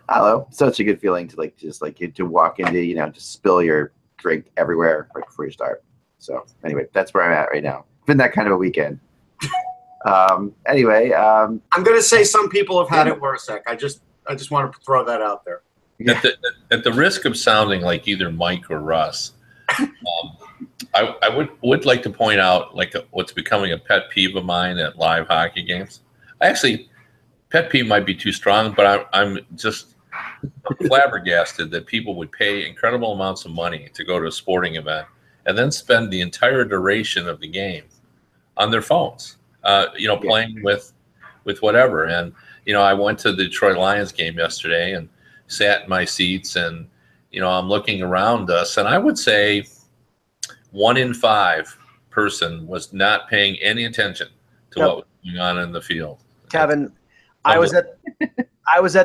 I don't know, such a good feeling to to walk into, just spill your drink everywhere right before you start. So anyway, that's where I'm at right now. Been that kind of a weekend. Anyway, I'm going to say some people have had it worse, Zach. I just want to throw that out there. Yeah. At the risk of sounding like either Mike or Russ, I would like to point out what's becoming a pet peeve of mine at live hockey games. Pet peeve might be too strong, but I'm just flabbergasted that people would pay incredible amounts of money to go to a sporting event and then spend the entire duration of the game on their phones, playing with whatever. And, I went to the Detroit Lions game yesterday and sat in my seats, and, I'm looking around us, and I would say 1 in 5 person was not paying any attention to what was going on in the field. Kevin, I was at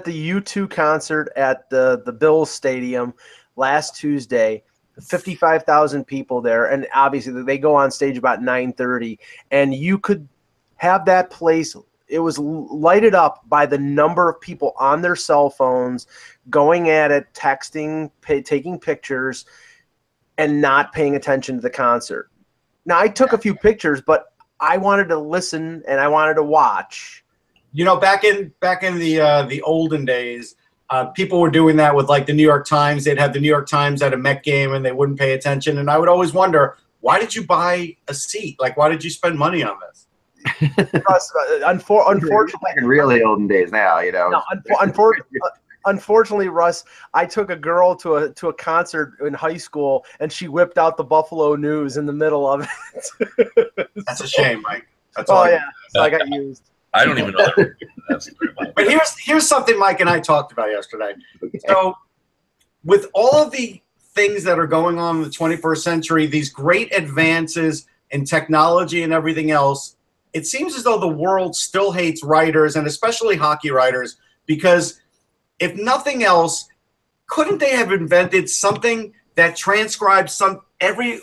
the U2 concert at the Bills Stadium last Tuesday. 55,000 people there, and obviously they go on stage about 9:30, and you could have that place. It was lighted up by the number of people on their cell phones, going at it, texting, taking pictures, and not paying attention to the concert. Now, I took a few pictures, but I wanted to listen and I wanted to watch. Back in the olden days, people were doing that with like the New York Times. They'd have the New York Times at a Met game and they wouldn't pay attention. And I would always wonder, why did you buy a seat? Like, why did you spend money on this? Because, unfortunately, in really olden days now, No, unfortunately, Russ, I took a girl to a concert in high school, and she whipped out the Buffalo News in the middle of it. That's a shame, Mike. That's all. Yeah, so I got used. I don't even know. But here's something Mike and I talked about yesterday. So, with all of the things that are going on in the 21st century, these great advances in technology and everything else, it seems as though the world still hates writers, and especially hockey writers, because if nothing else, couldn't they have invented something that transcribes every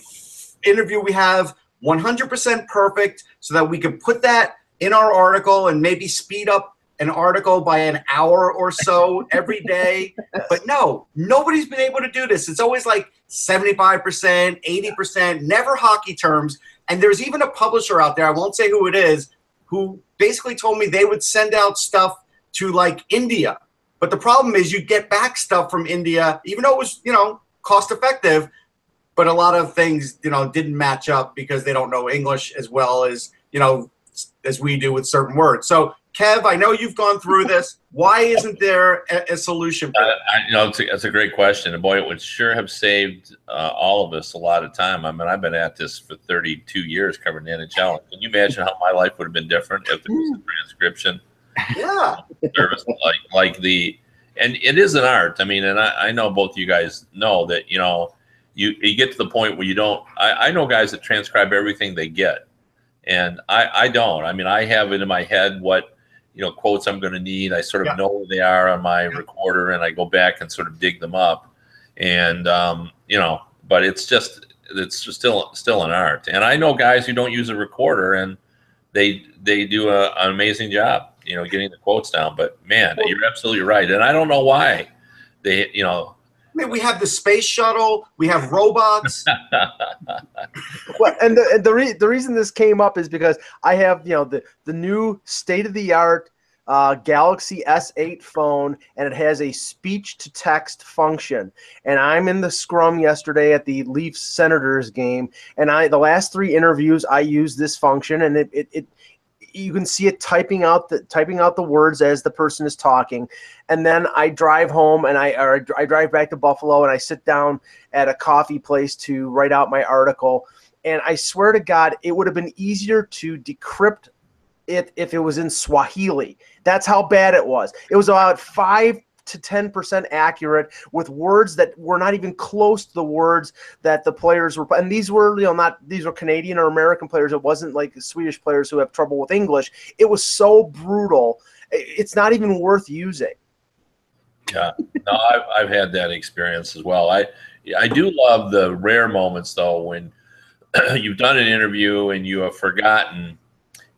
interview we have 100% perfect, so that we could put that in our article and maybe speed up an article by an hour or so every day? But no, nobody's been able to do this. It's always like 75%, 80%, never hockey terms. And there's even a publisher out there, I won't say who it is, who basically told me they would send out stuff to like India. But the problem is you get back stuff from India, even though it was, cost effective, but a lot of things, didn't match up because they don't know English as well as, as we do with certain words. So, Kev, I know you've gone through this. Why isn't there a solution for that? It's a great question. And boy, it would sure have saved all of us a lot of time. I mean, I've been at this for 32 years covering the NHL. Can you imagine how my life would have been different if there was a transcription? Yeah. Service and it is an art. I mean, and I know both of you guys know that, you get to the point where you don't, I know guys that transcribe everything they get. And I don't. I mean, I have it in my head what, quotes I'm going to need. I sort of know where they are on my recorder, and I go back and sort of dig them up. And, but it's still an art. And I know guys who don't use a recorder, and they do an amazing job, getting the quotes down. But man, you're absolutely right. And I don't know why they, I mean, we have the space shuttle. We have robots. Well, and the reason this came up is because I have the new state-of-the-art Galaxy S8 phone, and it has a speech-to-text function. And I'm in the scrum yesterday at the Leafs Senators game, and the last 3 interviews I used this function, and it you can see it typing out the words as the person is talking. And then I drive home, and I drive back to Buffalo, and I sit down at a coffee place to write out my article. And I swear to God, it would have been easier to decrypt it if it was in Swahili. That's how bad it was. It was about 5 to 10% accurate with words that were not even close to the words that the players were. And these were, these were Canadian or American players. It wasn't like the Swedish players who have trouble with English. It was so brutal. It's not even worth using. Yeah, no, I've had that experience as well. I do love the rare moments though, when you've done an interview and you have forgotten,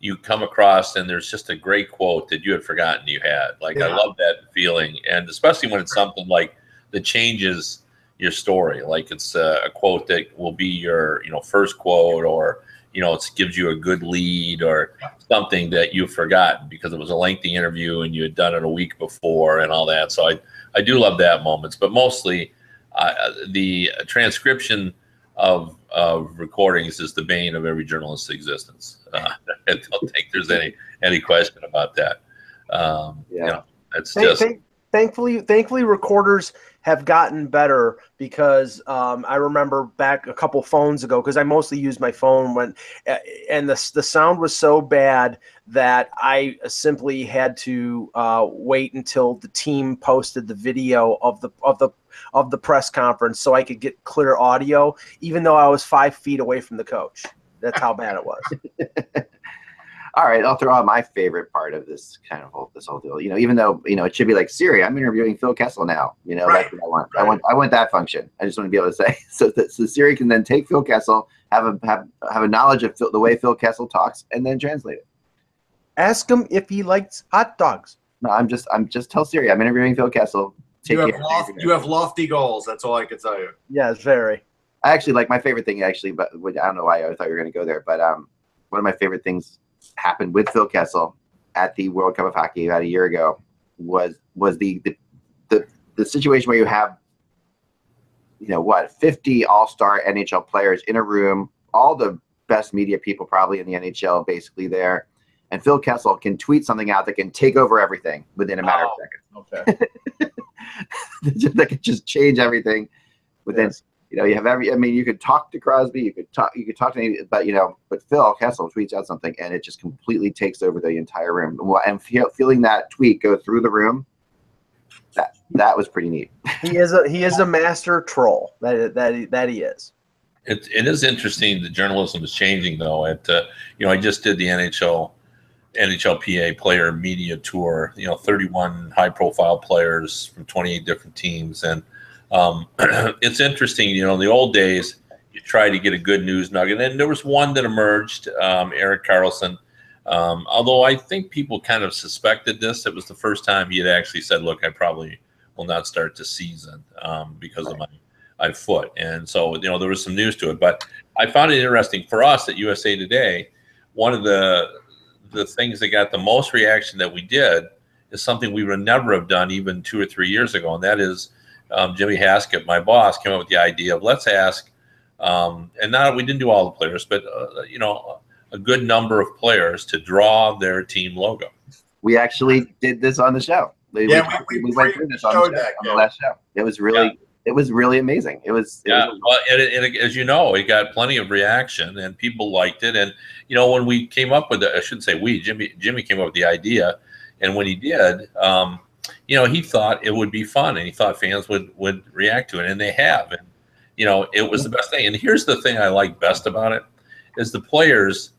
you come across and there's just a great quote that you had forgotten you had. Like, I love that feeling, and especially when it's something like that changes your story, like it's a quote that will be your first quote, or it gives you a good lead, or something that you've forgotten because it was a lengthy interview and you had done it a week before and all that. So I do love that moments, but mostly the transcription of recordings is the bane of every journalist's existence. I don't think there's any question about that. It's just thankfully recorders have gotten better, because I remember back a couple phones ago, because I mostly used my phone and the sound was so bad that I simply had to wait until the team posted the video of the press conference so I could get clear audio, even though I was 5 feet away from the coach. That's how bad it was. All right, I'll throw out my favorite part of this this whole deal. Even though it should be like, Siri, I'm interviewing Phil Kessel now. Right. That's what I want. I want that function. I just want to be able to say so Siri can then take Phil Kessel, have a knowledge of the way Phil Kessel talks, and then translate it. Ask him if he likes hot dogs. No, I'm just tell Siri I'm interviewing Phil Kessel. You have lofty goals. That's all I can tell you. Yeah, it's very. I actually like my favorite thing but I don't know why I thought you were going to go there, but one of my favorite things happened with Phil Kessel at the World Cup of Hockey about a year ago was the situation where you have 50 all-star NHL players in a room, all the best media people probably in the NHL basically there, and Phil Kessel can tweet something out that can take over everything within a matter of seconds. Okay. That could just change everything within. Yes. You have you could talk to Crosby, you could talk to any, but Phil Kessel tweets out something and it just completely takes over the entire room. And feeling that tweet go through the room, that was pretty neat. He is a master troll. That he is. It is interesting. The journalism is changing though. I just did the NHLPA player media tour. 31 high profile players from 28 different teams, and it's interesting. In the old days, you try to get a good news nugget, and there was one that emerged, Erik Karlsson. Although I think people kind of suspected this, it was the first time he had actually said, "Look, I probably will not start the season because of my foot." And so, there was some news to it. But I found it interesting for us at USA Today. One of the things that got the most reaction that we did is something we would never have done even 2 or 3 years ago, and that is. Jimmy Haskett, my boss, came up with the idea of let's ask, and we didn't do all the players, but a good number of players to draw their team logo. We actually did this on the show. We went through this on the last show. It was really amazing. It was as you know, it got plenty of reaction and people liked it. And when we came up with it, I shouldn't say we, Jimmy came up with the idea, and when he did. He thought it would be fun, and he thought fans would react to it, and they have. And, it was the best thing. And here's the thing I like best about it is the players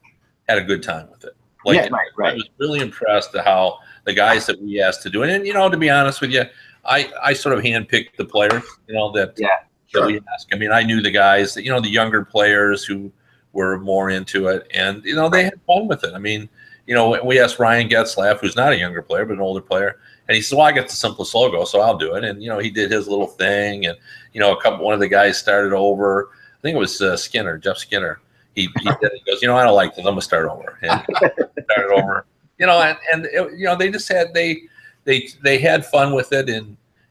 had a good time with it. Right. I was really impressed at how the guys that we asked to do it. And, to be honest with you, I sort of handpicked the players, that we asked. I knew the guys, the younger players who were more into it, and, they had fun with it. We asked Ryan Getzlaf, who's not a younger player, but an older player, and he said, "Well, I got the simplest logo, so I'll do it." And he did his little thing, and one of the guys started over. I think it was Jeff Skinner. He did it. He goes, "I don't like this. I'm gonna start over." And started over. They just had they had fun with it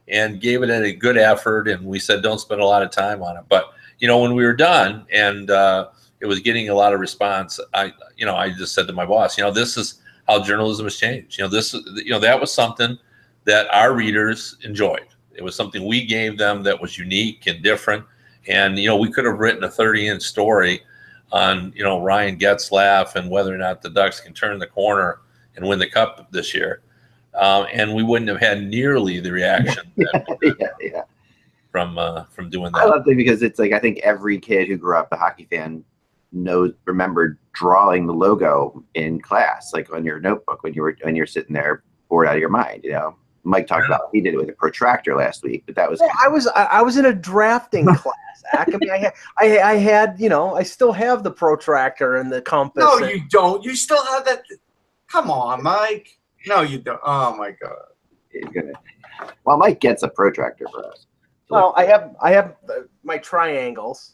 and gave it a good effort. And we said, "Don't spend a lot of time on it." But when we were done and it was getting a lot of response, I just said to my boss, this is how journalism has changed. That was something that our readers enjoyed. It was something we gave them that was unique and different. And, we could have written a 30-inch story on, Ryan Getzlaf and whether or not the Ducks can turn the corner and win the Cup this year. And we wouldn't have had nearly the reaction that from doing that. I love it because it's like, I think every kid who grew up a hockey fan remembered drawing the logo in class, like on your notebook when you're sitting there bored out of your mind. Mike talked about he did it with a protractor last week, but that was. Well, I was in a drafting class. I had I still have the protractor and the compass. No, you don't. You still have that. Come on, Mike. No, you don't. Oh my God. Well, Mike gets a protractor for us. Well, I have my triangles.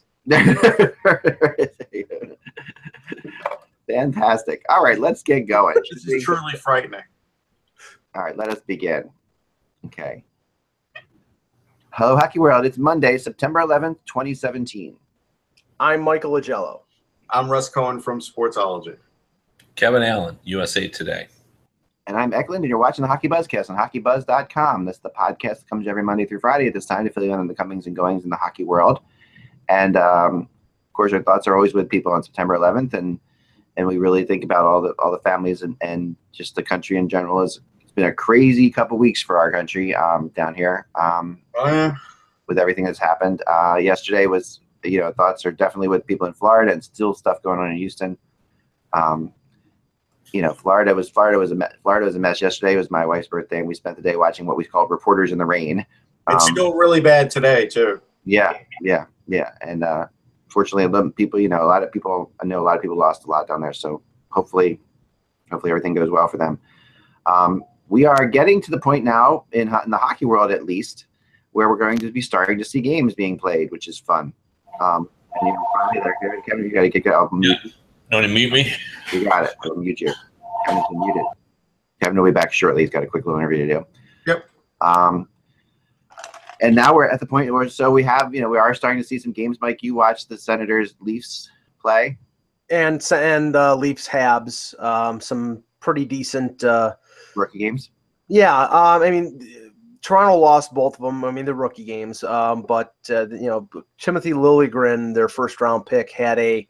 Fantastic. All right, let's get going. This is truly frightening. All right, let us begin. Okay. Hello, Hockey World. It's Monday, September 11th, 2017. I'm Michael Agello. I'm Russ Cohen from Sportsology. Kevin Allen, USA Today. And I'm Eklund, and you're watching the HockeyBuzzcast on HockeyBuzz.com. That's the podcast that comes every Monday through Friday at this time to fill you in on the comings and goings in the hockey world. And, of course, our thoughts are always with people on September 11th, and we really think about all the families and just the country in general. It's been a crazy couple weeks for our country down here with everything that's happened. Yesterday was, thoughts are definitely with people in Florida and still stuff going on in Houston. Florida was a mess. Yesterday was my wife's birthday, and we spent the day watching what we called Reporters in the Rain. It's still really bad today too. Yeah. And fortunately, I know a lot of people lost a lot down there. So hopefully everything goes well for them. We are getting to the point now in the hockey world, at least, where we're going to be starting to see games being played, which is fun. And finally there, Kevin, you got to kick it out. You want to mute me? You got it. I'll mute you. Kevin's been muted. Kevin will be back shortly. He's got a quick little interview to do. Yep. And now we're at the point where we are starting to see some games. Mike, you watched the Senators Leafs play, and Leafs Habs, some pretty decent rookie games. Yeah, Toronto lost both of them. They're rookie games. But Timothy Liljegren, their first round pick, had a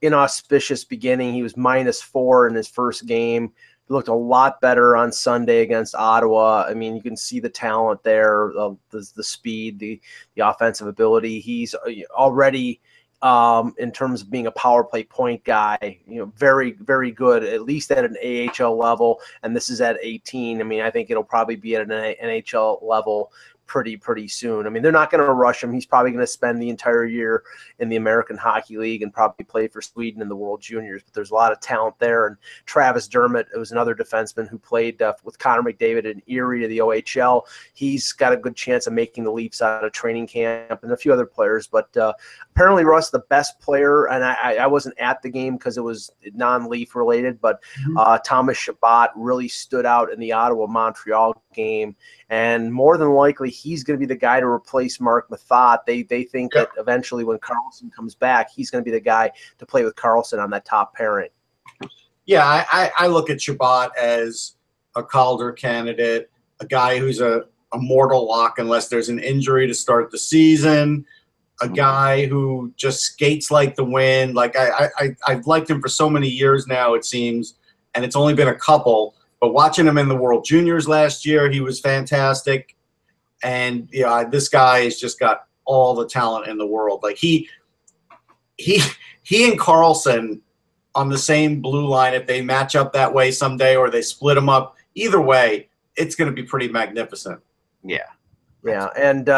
inauspicious beginning. He was -4 in his first game. He looked a lot better on Sunday against Ottawa. You can see the talent there, the speed, the offensive ability. He's already, in terms of being a power play point guy, very, very good, at least at an AHL level. And this is at 18. I think it'll probably be at an NHL level pretty soon. They're not going to rush him. He's probably going to spend the entire year in the American Hockey League and probably play for Sweden in the World Juniors. But there's a lot of talent there. And Travis Dermott, it was another defenseman who played with Connor McDavid in Erie of the OHL. He's got a good chance of making the Leafs out of training camp, and a few other players. But apparently, Russ, the best player, and I wasn't at the game because it was non-Leaf related, but Thomas Chabot really stood out in the Ottawa-Montreal game. And more than likely, he's going to be the guy to replace Mark Mathot. They think that eventually when Carlson comes back, he's going to be the guy to play with Carlson on that top pairing. Yeah, I look at Chabot as a Calder candidate, a guy who's a mortal lock unless there's an injury to start the season, a guy who just skates like the wind. Like I've liked him for so many years now, it seems, and it's only been a couple. But watching him in the World Juniors last year, he was fantastic. And this guy has just got all the talent in the world. Like he and Carlson on the same blue line, if they match up that way someday or they split them up, either way, it's going to be pretty magnificent. Yeah. And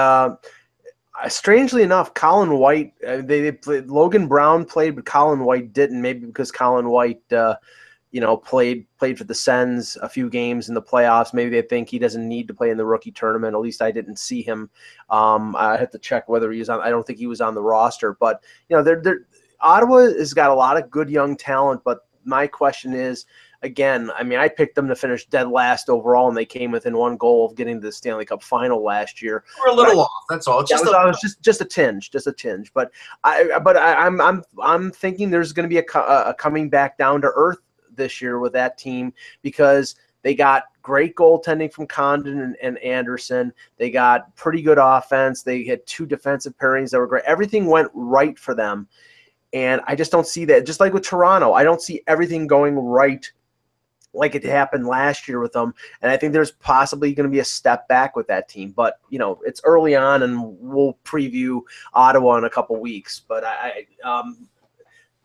strangely enough, Colin White, they played, Logan Brown played, but Colin White didn't. Maybe because Colin White played for the Sens a few games in the playoffs. Maybe they think he doesn't need to play in the rookie tournament. At least I didn't see him. I have to check whether he was on. I don't think he was on the roster. But Ottawa has got a lot of good young talent. But my question is, again, I picked them to finish dead last overall, and they came within one goal of getting to the Stanley Cup final last year. We're a little off. That's all. It's just a tinge. But I'm thinking there's going to be a coming back down to earth this year with that team, because they got great goaltending from Condon and Anderson. They got pretty good offense. They had two defensive pairings that were great. Everything went right for them. And I just don't see that. Just like with Toronto, I don't see everything going right like it happened last year with them. And I think there's possibly going to be a step back with that team. But, it's early on, and we'll preview Ottawa in a couple weeks. But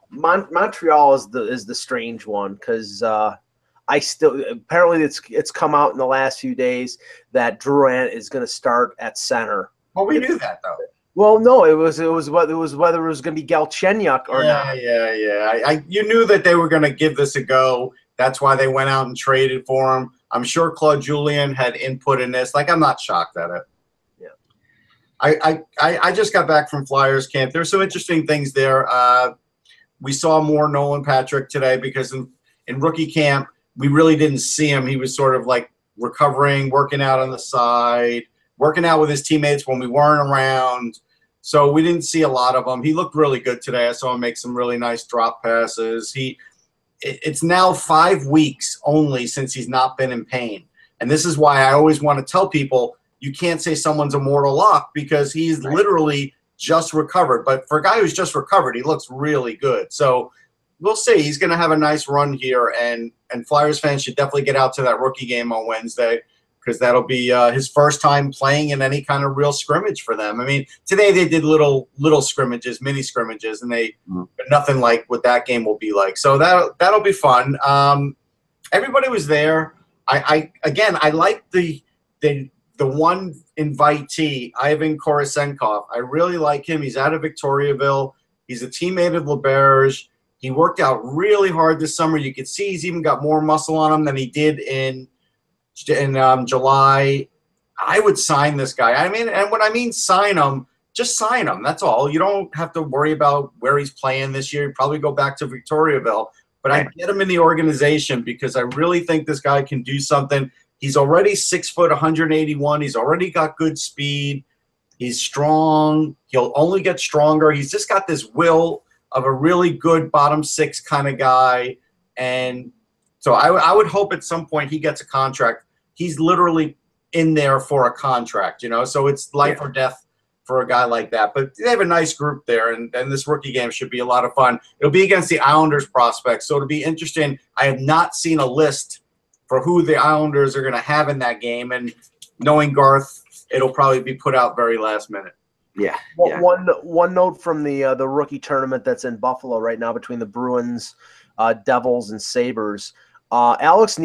Montreal is the strange one, because apparently it's come out in the last few days that Drouin is going to start at center. Well, we knew that though. Well, no, it was whether it was going to be Galchenyuk or not. Yeah. You knew that they were going to give this a go. That's why they went out and traded for him. I'm sure Claude Julien had input in this. Like, I'm not shocked at it. I just got back from Flyers camp. There's some interesting things there. We saw more Nolan Patrick today because in rookie camp, we really didn't see him. He was sort of like recovering, working out on the side, working out with his teammates when we weren't around. So we didn't see a lot of him. He looked really good today. I saw him make some really nice drop passes. It's now 5 weeks only since he's not been in pain. And this is why I always want to tell people, you can't say someone's a mortal lock because he's literally just recovered. But for a guy who's just recovered, he looks really good. So we'll see. He's going to have a nice run here, and Flyers fans should definitely get out to that rookie game on Wednesday because that'll be his first time playing in any kind of real scrimmage for them. I mean, today they did little scrimmages, mini scrimmages, and but nothing like what that game will be like. So that'll be fun. Everybody was there. I like the one invitee, Ivan Korosenkov. I really like him. He's out of Victoriaville. He's a teammate of LeBerge. He worked out really hard this summer. You could see he's even got more muscle on him than he did in July. I would sign this guy. I mean, and when I mean sign him, just sign him. That's all. You don't have to worry about where he's playing this year. He'd probably go back to Victoriaville. But I get him in the organization because I really think this guy can do something. He's already 6 foot, 181. He's already got good speed. He's strong. He'll only get stronger. He's just got this will of a really good bottom six kind of guy. And so I would hope at some point he gets a contract. He's literally in there for a contract, you know, so it's life or death for a guy like that. But they have a nice group there, and this rookie game should be a lot of fun. It'll be against the Islanders prospects, so it'll be interesting. I have not seen a list for who the Islanders are going to have in that game, and knowing Garth, it'll probably be put out very last minute. Yeah. One note from the rookie tournament that's in Buffalo right now between the Bruins, Devils, and Sabres. Russ,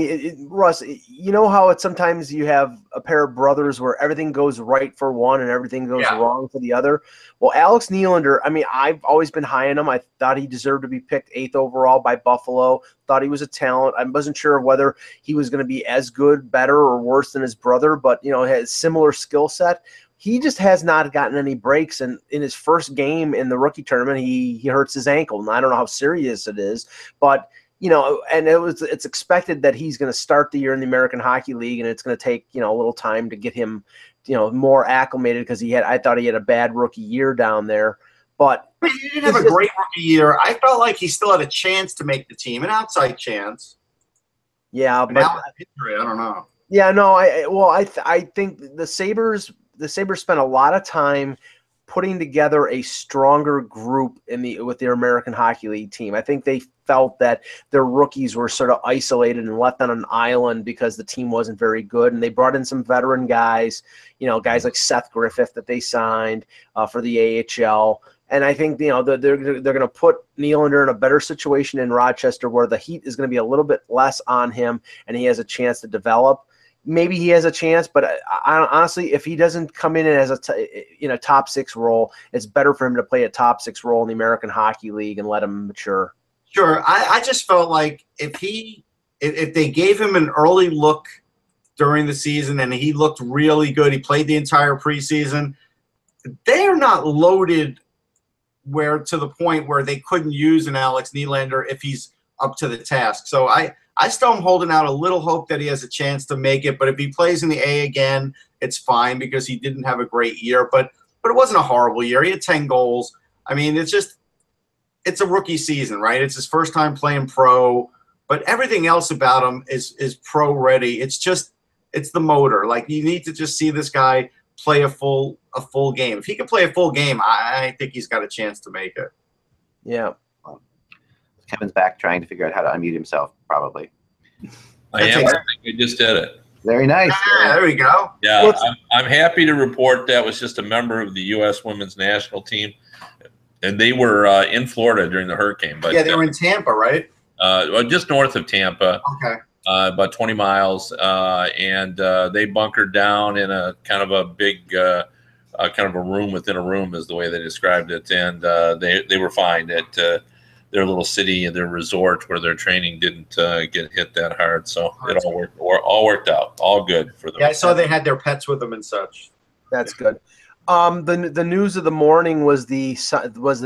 you know how it's sometimes you have a pair of brothers where everything goes right for one and everything goes wrong for the other? Well, Alex Nylander, I mean, I've always been high on him. I thought he deserved to be picked 8th overall by Buffalo. Thought he was a talent. I wasn't sure whether he was going to be as good, better, or worse than his brother, but, you know, has similar skill set. He just has not gotten any breaks, and in his first game in the rookie tournament, he hurts his ankle. And I don't know how serious it is, but you know, and it's expected that he's going to start the year in the American Hockey League, and it's going to take, you know, a little time to get him, you know, more acclimated because I thought he had a bad rookie year down there. But he didn't have a great rookie year. I felt like he still had a chance to make the team, an outside chance. Yeah, but now with injury, I don't know. Yeah, no, I think the Sabres spent a lot of time putting together a stronger group with their American Hockey League team. I think they felt that their rookies were sort of isolated and left on an island because the team wasn't very good, and they brought in some veteran guys, you know, guys like Seth Griffith that they signed for the AHL. And I think, you know, they're going to put Nylander in a better situation in Rochester where the heat is going to be a little bit less on him and he has a chance to develop. Maybe he has a chance, but honestly, if he doesn't come in as a top 6 role, it's better for him to play a top 6 role in the American Hockey League and let him mature. Sure. I just felt like if they gave him an early look during the season and he looked really good, he played the entire preseason, they are not loaded to the point where they couldn't use an Alex Nylander if he's up to the task. So I still am holding out a little hope that he has a chance to make it. But if he plays in the A again, it's fine because he didn't have a great year. But it wasn't a horrible year. He had 10 goals. I mean, it's a rookie season, right? It's his first time playing pro. But everything else about him is pro ready. It's the motor. Like, you need to just see this guy play a full game. If he can play a full game, I think he's got a chance to make it. Yeah. Kevin's back trying to figure out how to unmute himself, probably. I think I just did it. Very nice. Yeah, there we go. Yeah, I'm happy to report that was just a member of the U.S. women's national team, and they were in Florida during the hurricane. But yeah, they were in Tampa, right? Just north of Tampa. Okay. About 20 miles, and they bunkered down in a kind of a big, kind of a room within a room, is the way they described it, and they were fine. their little city and their resort where their training didn't get hit that hard. So it all worked out, all good for them. Yeah, I saw they had their pets with them and such. That's good. The news of the morning was the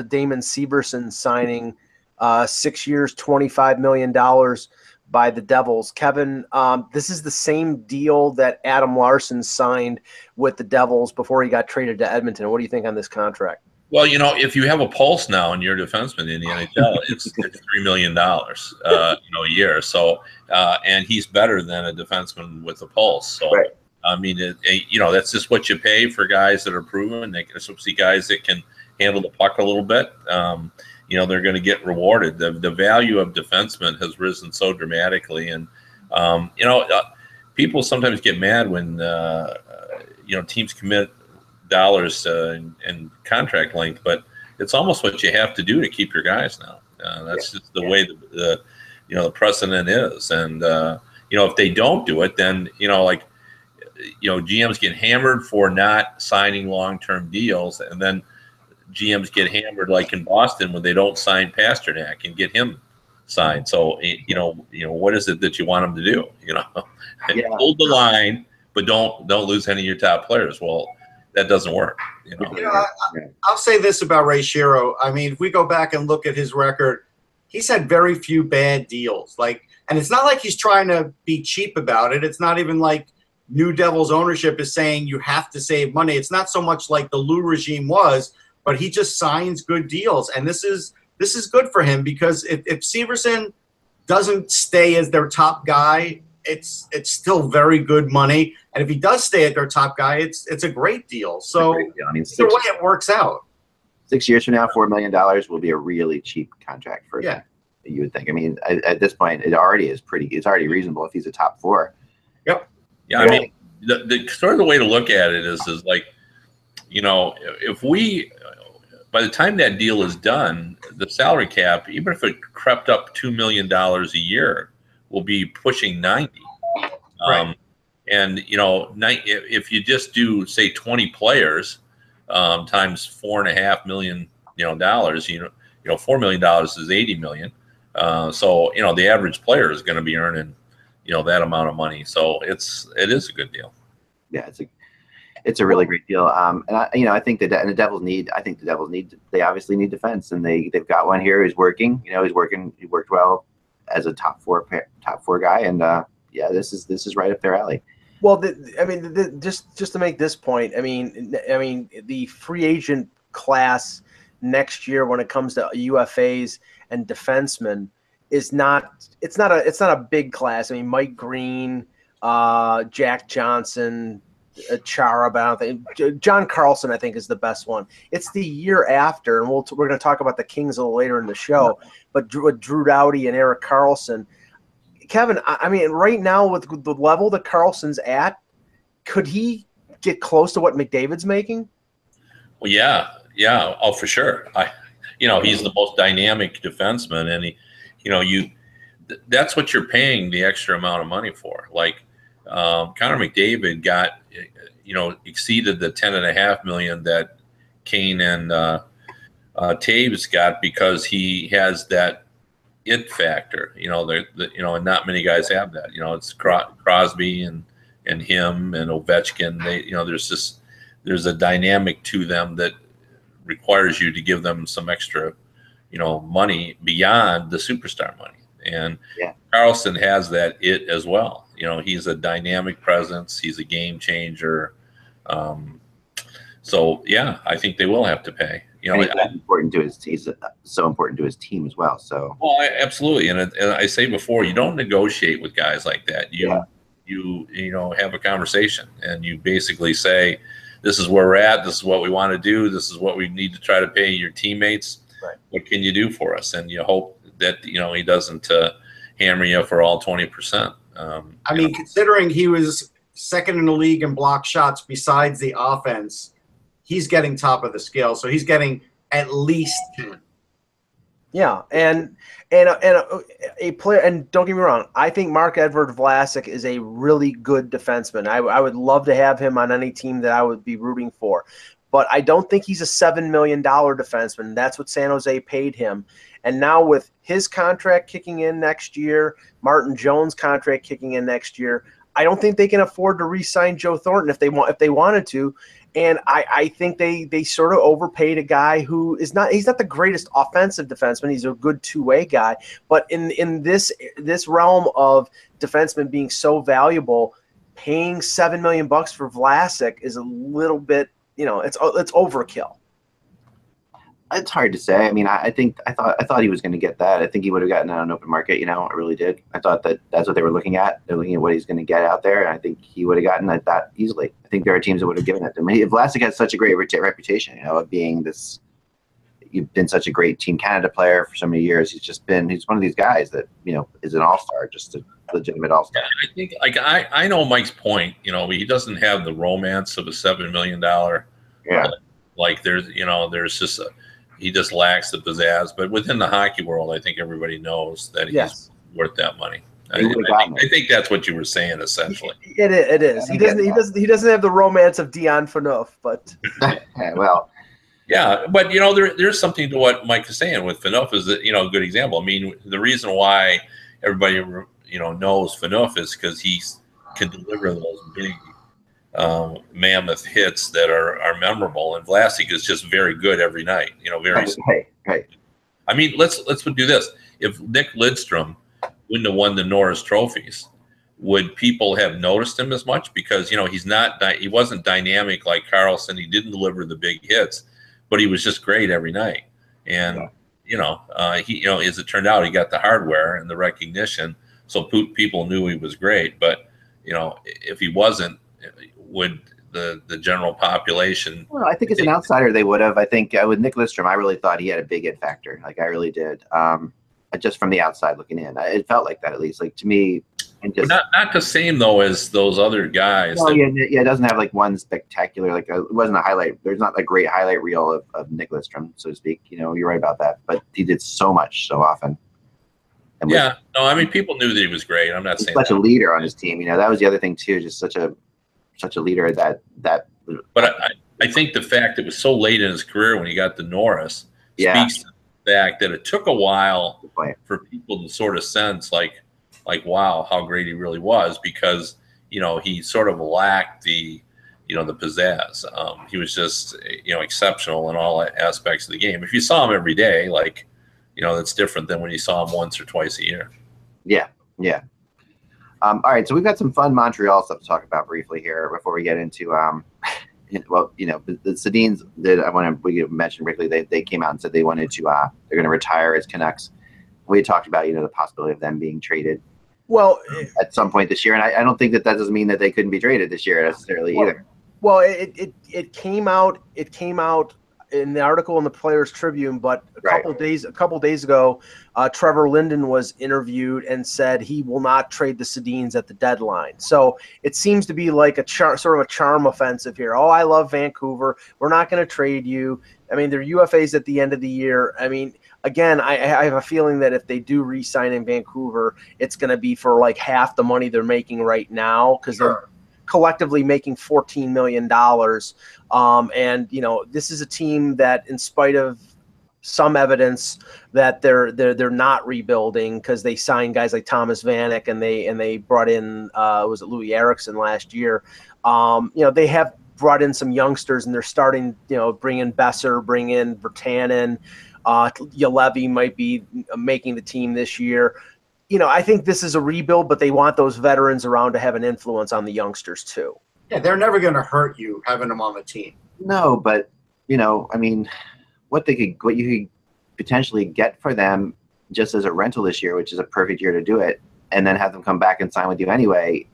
Damon Severson signing, 6 years, $25 million by the Devils. Kevin, this is the same deal that Adam Larson signed with the Devils before he got traded to Edmonton. What do you think on this contract? Well, if you have a pulse now and you're a defenseman in the NHL, it's $3 million, a year. So, and he's better than a defenseman with a pulse. So, right. I mean, that's just what you pay for guys that are proven. They can see guys that can handle the puck a little bit. They're going to get rewarded. The value of defensemen has risen so dramatically, and people sometimes get mad when teams commit dollars and contract length, but it's almost what you have to do to keep your guys now. That's just the way the precedent is, and if they don't do it, then GMs get hammered for not signing long-term deals, and then GMs get hammered like in Boston when they don't sign Pasternak and get him signed. So what is it that you want them to do? Hold the line, but don't lose any of your top players. Well, that doesn't work. I'll say this about Ray Shero. I mean, if we go back and look at his record, he's had very few bad deals. And it's not like he's trying to be cheap about it. It's not even like New Devils ownership is saying you have to save money. It's not so much like the Lou regime was, but he just signs good deals. And this is good for him, because if Severson doesn't stay as their top guy, it's still very good money. And if he does stay at their top guy, it's a great deal. So I mean, the way it works out. 6 years from now, $4 million will be a really cheap contract for him. You would think. I mean, at this point, it already is it's already reasonable if he's a top four. Yep. Yeah, I mean, the sort of the way to look at it is like, if we, by the time that deal is done, the salary cap, even if it crept up $2 million a year, will be pushing 90. Right. And if you just do, say, 20 players times $4.5 million, dollars, $4 million is 80 million. So the average player is going to be earning that amount of money. So it is a good deal. Yeah, it's a really great deal. And I think the Devils need. I think the Devils need. They obviously need defense, and they've got one here who's working. He worked well as a top four guy, and this is right up their alley. Well, just to make this point, I mean, the free agent class next year when it comes to UFAs and defensemen is not. It's not a big class. I mean, Mike Green, Jack Johnson, Chara, but I don't think John Carlson, I think, is the best one. It's the year after, and we're going to talk about the Kings a little later in the show. But Drew Doughty and Erik Karlsson, Kevin, I mean, right now with the level that Carlson's at, could he get close to what McDavid's making? Well, yeah, oh, for sure. He's the most dynamic defenseman, and that's what you're paying the extra amount of money for. Like Connor McDavid got, exceeded the $10.5 million that Kane and Taves got because he has that it factor. And not many guys have that. It's Crosby and him and Ovechkin. There's a dynamic to them that requires you to give them some extra, money beyond the superstar money. And Karlsson has that it as well. He's a dynamic presence. He's a game changer. So I think they will have to pay. He's so important to his team as well. So absolutely. And I say before, you don't negotiate with guys like that. You have a conversation and you basically say, this is where we're at. This is what we want to do. This is what we need to try to pay your teammates. Right. What can you do for us? And you hope that, he doesn't hammer you for all 20%. Considering he was second in the league in block shots besides the offense, he's getting top of the scale. So he's getting at least 10. Yeah, and a player, and don't get me wrong, I think Marc-Edouard Vlasic is a really good defenseman. I would love to have him on any team that I would be rooting for. but I don't think he's a $7 million defenseman. That's what San Jose paid him. And now with his contract kicking in next year, Martin Jones' contract kicking in next year, I don't think they can afford to re-sign Joe Thornton if they wanted to. And I think they sort of overpaid a guy who he's not the greatest offensive defenseman. He's a good two-way guy. But in this realm of defensemen being so valuable, paying $7 million for Vlasic is a little bit, it's overkill. It's hard to say. I mean, I thought he was going to get that. I think he would have gotten it on an open market. I really did. I thought that's what they were looking at. They're looking at what he's going to get out there, and I think he would have gotten it that easily. I think there are teams that would have given it to him. Vlasic has such a great reputation, of being this. You've been such a great Team Canada player for so many years. He's one of these guys that is an all-star, just a legitimate all-star. Yeah, I think I know Mike's point. He doesn't have the romance of a $7 million. Yeah. Like there's just he just lacks the pizzazz. But within the hockey world, I think everybody knows that he's worth that money. I think that's what you were saying essentially. It is. He doesn't have the romance of Dion Phaneuf, but well. Yeah, but there's something to what Mike is saying with Phaneuf is that a good example. I mean, the reason why everybody knows Phaneuf is because he can deliver those big mammoth hits that are memorable, and Vlasic is just very good every night. Right. I mean, let's do this. If Nick Lidstrom wouldn't have won the Norris trophies, would people have noticed him as much? Because he wasn't dynamic like Carlson. He didn't deliver the big hits, but he was just great every night. And as it turned out, he got the hardware and the recognition, so people knew he was great. But if he wasn't, would the general population? Well, I think as an outsider, they would have. I think with Nick Lidstrom, I really thought he had a big hit factor. Like I really did. Just from the outside looking in, it felt like that at least. Like to me, and just not the same though as those other guys. Well, it doesn't have like one spectacular. It wasn't a highlight. There's not a great highlight reel of Nick Lidstrom, so to speak. You're right about that. But he did so much so often. I mean, people knew that he was great. I'm not saying such a leader on his team. That was the other thing too. Just such a leader that. But I think the fact that it was so late in his career when he got the Norris speaks to the fact that it took a while for people to sort of sense like wow, how great he really was, because he sort of lacked the the pizzazz. He was just exceptional in all aspects of the game. If you saw him every day, that's different than when you saw him once or twice a year. Yeah. All right, so we've got some fun Montreal stuff to talk about briefly here before we get into the Sedins did. We mentioned briefly they came out and said they wanted to they're going to retire as Canucks. We talked about the possibility of them being traded. Well, at some point this year, and I don't think that doesn't mean that they couldn't be traded this year necessarily either. Well, it came out in the article in the Players Tribune, but a couple days ago, Trevor Linden was interviewed and said he will not trade the Sedins at the deadline. So it seems to be like sort of a charm offensive here. Oh, I love Vancouver. We're not going to trade you. I mean, they're UFAs at the end of the year. I mean, again, I have a feeling that if they do re-sign in Vancouver, it's going to be for like half the money they're making right now, because they're collectively making $14 million. And this is a team that, in spite of some evidence that they're not rebuilding, because they signed guys like Thomas Vanek and they brought in was it Louis Eriksson last year. They have brought in some youngsters, and they're starting bring in Besser, bring in Virtanen. Yalevi might be making the team this year. I think this is a rebuild, but they want those veterans around to have an influence on the youngsters too. Yeah, they're never going to hurt you having them on the team. No, but I mean, what you could potentially get for them just as a rental this year, which is a perfect year to do it, and then have them come back and sign with you anyway,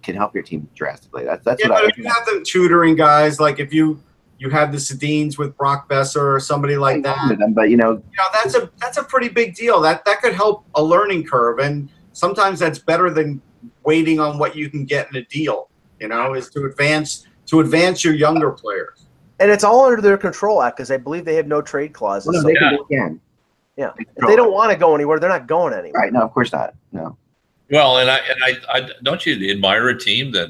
can help your team drastically. That's what I. If you have them tutoring guys, like if you have the Sedins with Brock Besser or somebody like that. But that's a pretty big deal. That could help a learning curve, and sometimes that's better than waiting on what you can get in a deal. Is to advance your younger players. And it's all under their control act, because I believe they have no trade clauses. Well, no, they can go again. Yeah, if they don't want to go anywhere, they're not going anywhere. Right? No, of course not. No. Well, and I don't you admire a team that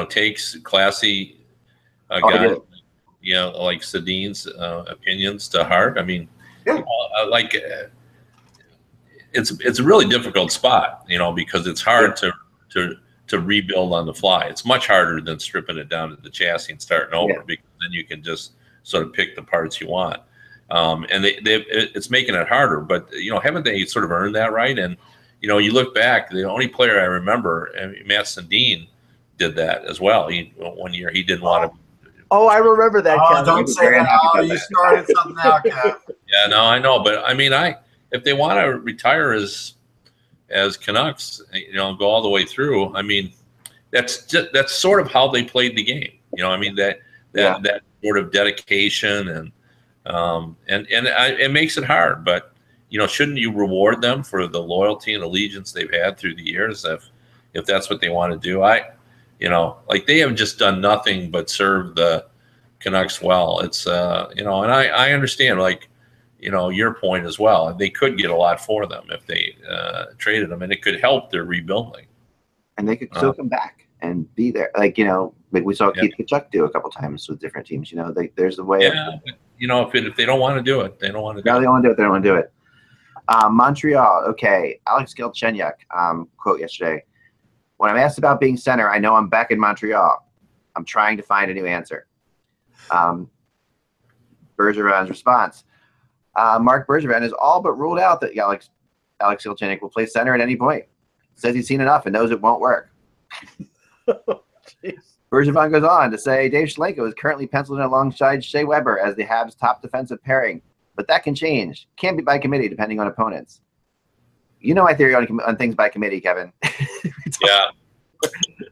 takes classy guys like Sadine's opinions to heart. I mean, it's a really difficult spot, because it's hard to rebuild on the fly. It's much harder than stripping it down to the chassis and starting over, because then you can just sort of pick the parts you want. And it's making it harder, but haven't they sort of earned that right? And you look back, the only player I remember, Matt Sundin, did that as well. One year he didn't want to. Oh, I remember that. Oh, don't say that. Oh, you started something out, Kev. Yeah, no, I know, but I mean, if they want to retire as Canucks, go all the way through. I mean, that's sort of how they played the game. I mean that sort of dedication and it makes it hard. But shouldn't you reward them for the loyalty and allegiance they've had through the years if that's what they want to do? Like they have just done nothing but serve the Canucks well. It's and I understand your point as well. And they could get a lot for them if they traded them, and it could help their rebuilding. And they could still come back and be there. Like we saw Keith Tkachuk do a couple times with different teams. There's a way. Yeah, if they don't want to do it, they don't want to do it. No, they don't want to do it. They don't want to do it. Montreal. Okay, Alex Galchenyuk quote yesterday. When I'm asked about being center, I know I'm back in Montreal. I'm trying to find a new answer. Bergeron's response. Mark Bergevin has all but ruled out that Alex Galchenyuk will play center at any point. Says he's seen enough and knows it won't work. Bergevin goes on to say Dave Schlenko is currently penciled in alongside Shea Weber as the Habs' top defensive pairing, but that can change. Can be by committee depending on opponents. My theory on things by committee, Kevin. Yeah.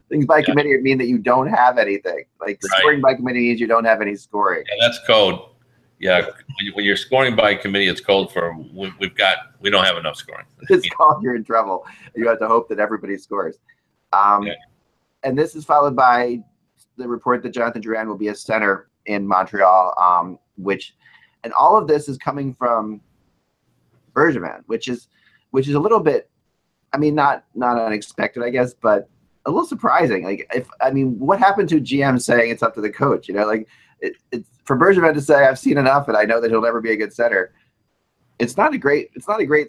Things by committee mean that you don't have anything. Like scoring by committee means you don't have any scoring. Yeah, that's code. Yeah, when you're scoring by committee, it's code for we don't have enough scoring. It's called you're in trouble. You have to hope that everybody scores. And this is followed by the report that Jonathan Drouin will be a center in Montreal, and all of this is coming from Bergevin, which is a little bit, not unexpected, I guess, but a little surprising. What happened to GM saying it's up to the coach? It's for Bergevin to say I've seen enough and I know that he'll never be a good center. It's not a great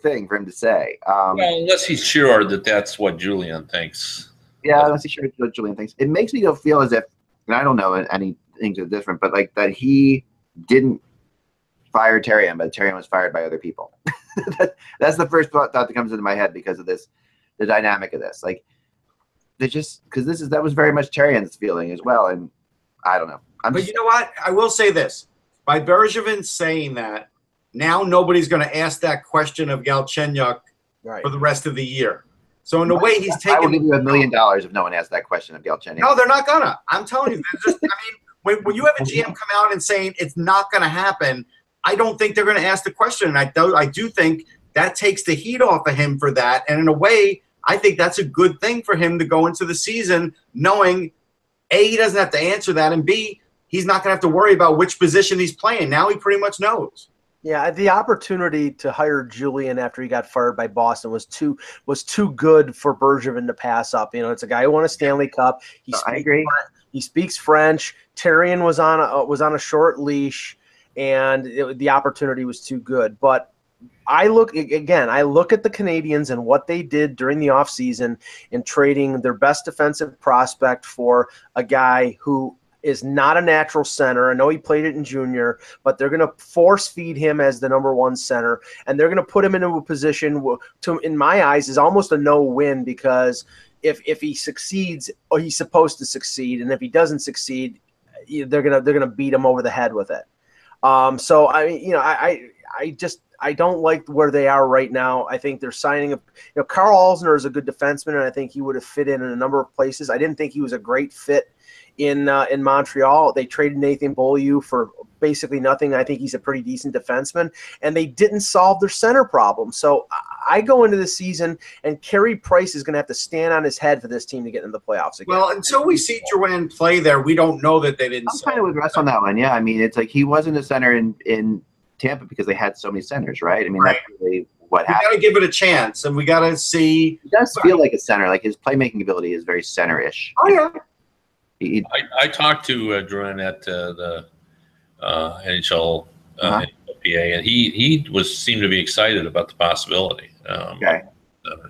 thing for him to say. Well, unless he's sure that that's what Julian thinks. Yeah, unless he's sure what Julian thinks. It makes me feel as if, and I don't know any things are different, but that he didn't fire Terrian, but Terrian was fired by other people. That's the first thought that comes into my head because of this, the dynamic of this. Because that was very much Terrian's feeling as well, and I don't know. But you know what? I will say this. By Bergevin saying that, now nobody's going to ask that question of Galchenyuk for the rest of the year. So in a way, he's taking. I will give you $1 million if no one asks that question of Galchenyuk. No, they're not gonna. I'm telling you. When you have a GM come out and saying it's not going to happen, I don't think they're going to ask the question. And I do think that takes the heat off of him for that. And in a way, I think that's a good thing for him to go into the season knowing, A, he doesn't have to answer that, and B, he's not going to have to worry about which position he's playing. Now he pretty much knows. Yeah, the opportunity to hire Julian after he got fired by Boston was too good for Bergevin to pass up. It's a guy who won a Stanley Cup. I agree. He speaks French. Terrian was on a short leash, and the opportunity was too good. But I look at the Canadiens and what they did during the offseason in trading their best defensive prospect for a guy who is not a natural center. I know he played it in junior, but they're going to force feed him as the number one center, and they're going to put him into a position in my eyes, is almost a no-win, because if he succeeds, or he's supposed to succeed, and if he doesn't succeed, they're gonna beat him over the head with it. So I don't like where they are right now. I think they're signing Carl Alzner is a good defenseman, and I think he would have fit in a number of places. I didn't think he was a great fit in Montreal. They traded Nathan Beaulieu for basically nothing. I think he's a pretty decent defenseman, and they didn't solve their center problem. So I go into the season, and Carey Price is going to have to stand on his head for this team to get into the playoffs again. Well, until we see Drouin play there, we don't know that they didn't. I'm kind of with Russ on that one. Yeah, it's like he wasn't a center in Tampa because they had so many centers, right? That's really what happened. We got to give it a chance, and we got to see. He does feel like a center. Like his playmaking ability is very center-ish. Oh yeah. I talked to Drouin at the NHL PA, and he seemed to be excited about the possibility. Okay.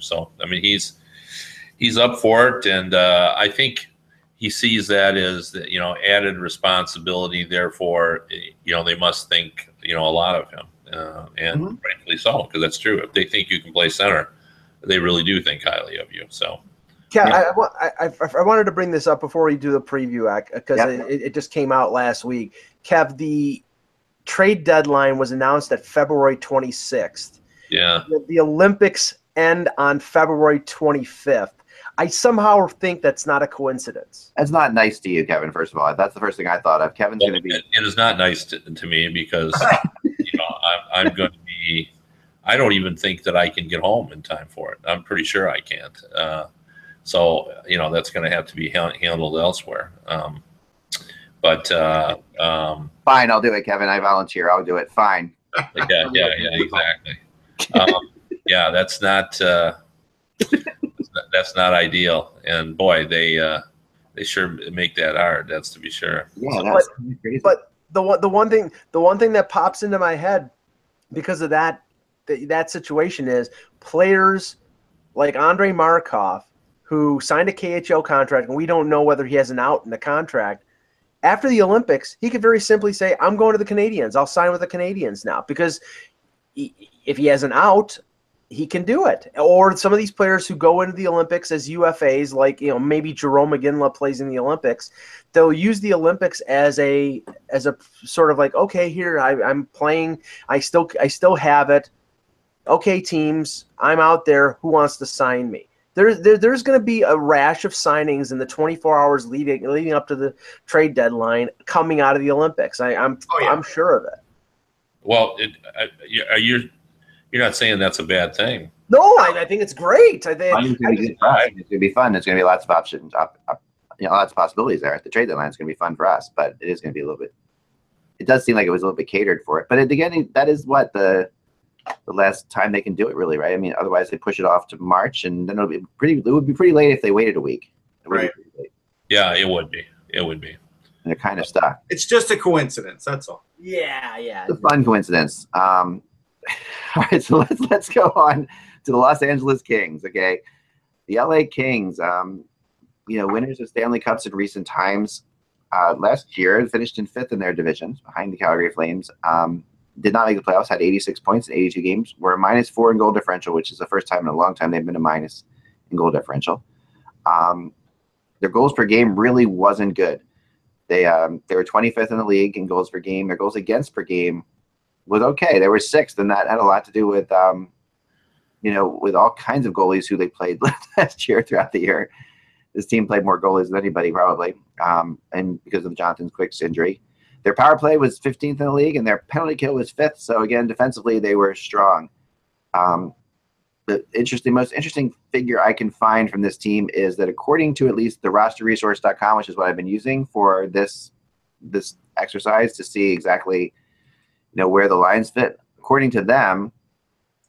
So I mean, he's up for it, and I think he sees that as added responsibility. Therefore, they must think a lot of him, and rightfully so, because that's true. If they think you can play center, they really do think highly of you. So. Yeah, I wanted to bring this up before we do the preview act because it just came out last week. Kev, the trade deadline was announced at February 26th. Yeah. The Olympics end on February 25th. I somehow think that's not a coincidence. That's not nice to you, Kevin, first of all. That's the first thing I thought of. Kevin's going to be... It is not nice to me because, I'm going to be... I don't even think that I can get home in time for it. I'm pretty sure I can't. So, that's going to have to be handled elsewhere. Fine, I'll do it, Kevin. I volunteer. I'll do it. Fine. Yeah, exactly. That's not ideal. And boy, they sure make that hard. That's to be sure. Yeah, that's crazy. But the one thing that pops into my head because of that situation is players like Andrei Markov, who signed a KHL contract, and we don't know whether he has an out in the contract. After the Olympics, he could very simply say, I'm going to the Canadiens. I'll sign with the Canadiens now. Because if he has an out, he can do it. Or some of these players who go into the Olympics as UFAs, like maybe Jerome McGinley plays in the Olympics, they'll use the Olympics as a sort of like, okay, here I'm playing. I still have it. Okay, teams, I'm out there. Who wants to sign me? There's going to be a rash of signings in the 24 hours leading up to the trade deadline coming out of the Olympics. I'm sure of it. Well, you're not saying that's a bad thing. No, I think it's great. I think it's going to be fun. There's going to be lots of options, lots of possibilities there. The trade deadline is going to be fun for us, but it is going to be a little bit. It does seem like it was a little bit catered for it, but again, that is what the last time they can do it, really, right? I mean, otherwise they push it off to March, and then it would be pretty late if they waited a week. Right. Yeah, it would be. And they're kind of stuck. It's just a coincidence. That's all. Yeah. It's a fun coincidence. All right, so let's go on to the Los Angeles Kings. Okay, the LA Kings. Winners of Stanley Cups in recent times. Last year, finished in 5th in their divisions, behind the Calgary Flames. Did not make the playoffs, had 86 points in 82 games, were a -4 in goal differential, which is the first time in a long time they've been a minus in goal differential. Their goals per game really wasn't good. They were 25th in the league in goals per game. Their goals against per game was okay. They were 6th, and that had a lot to do with, with all kinds of goalies who they played last year throughout the year. This team played more goalies than anybody probably, and because of Jonathan Quick's injury. Their power play was 15th in the league, and their penalty kill was 5th. So again, defensively, they were strong. The most interesting figure I can find from this team is that according to at least the rosterresource.com, which is what I've been using for this exercise to see exactly where the lines fit, according to them,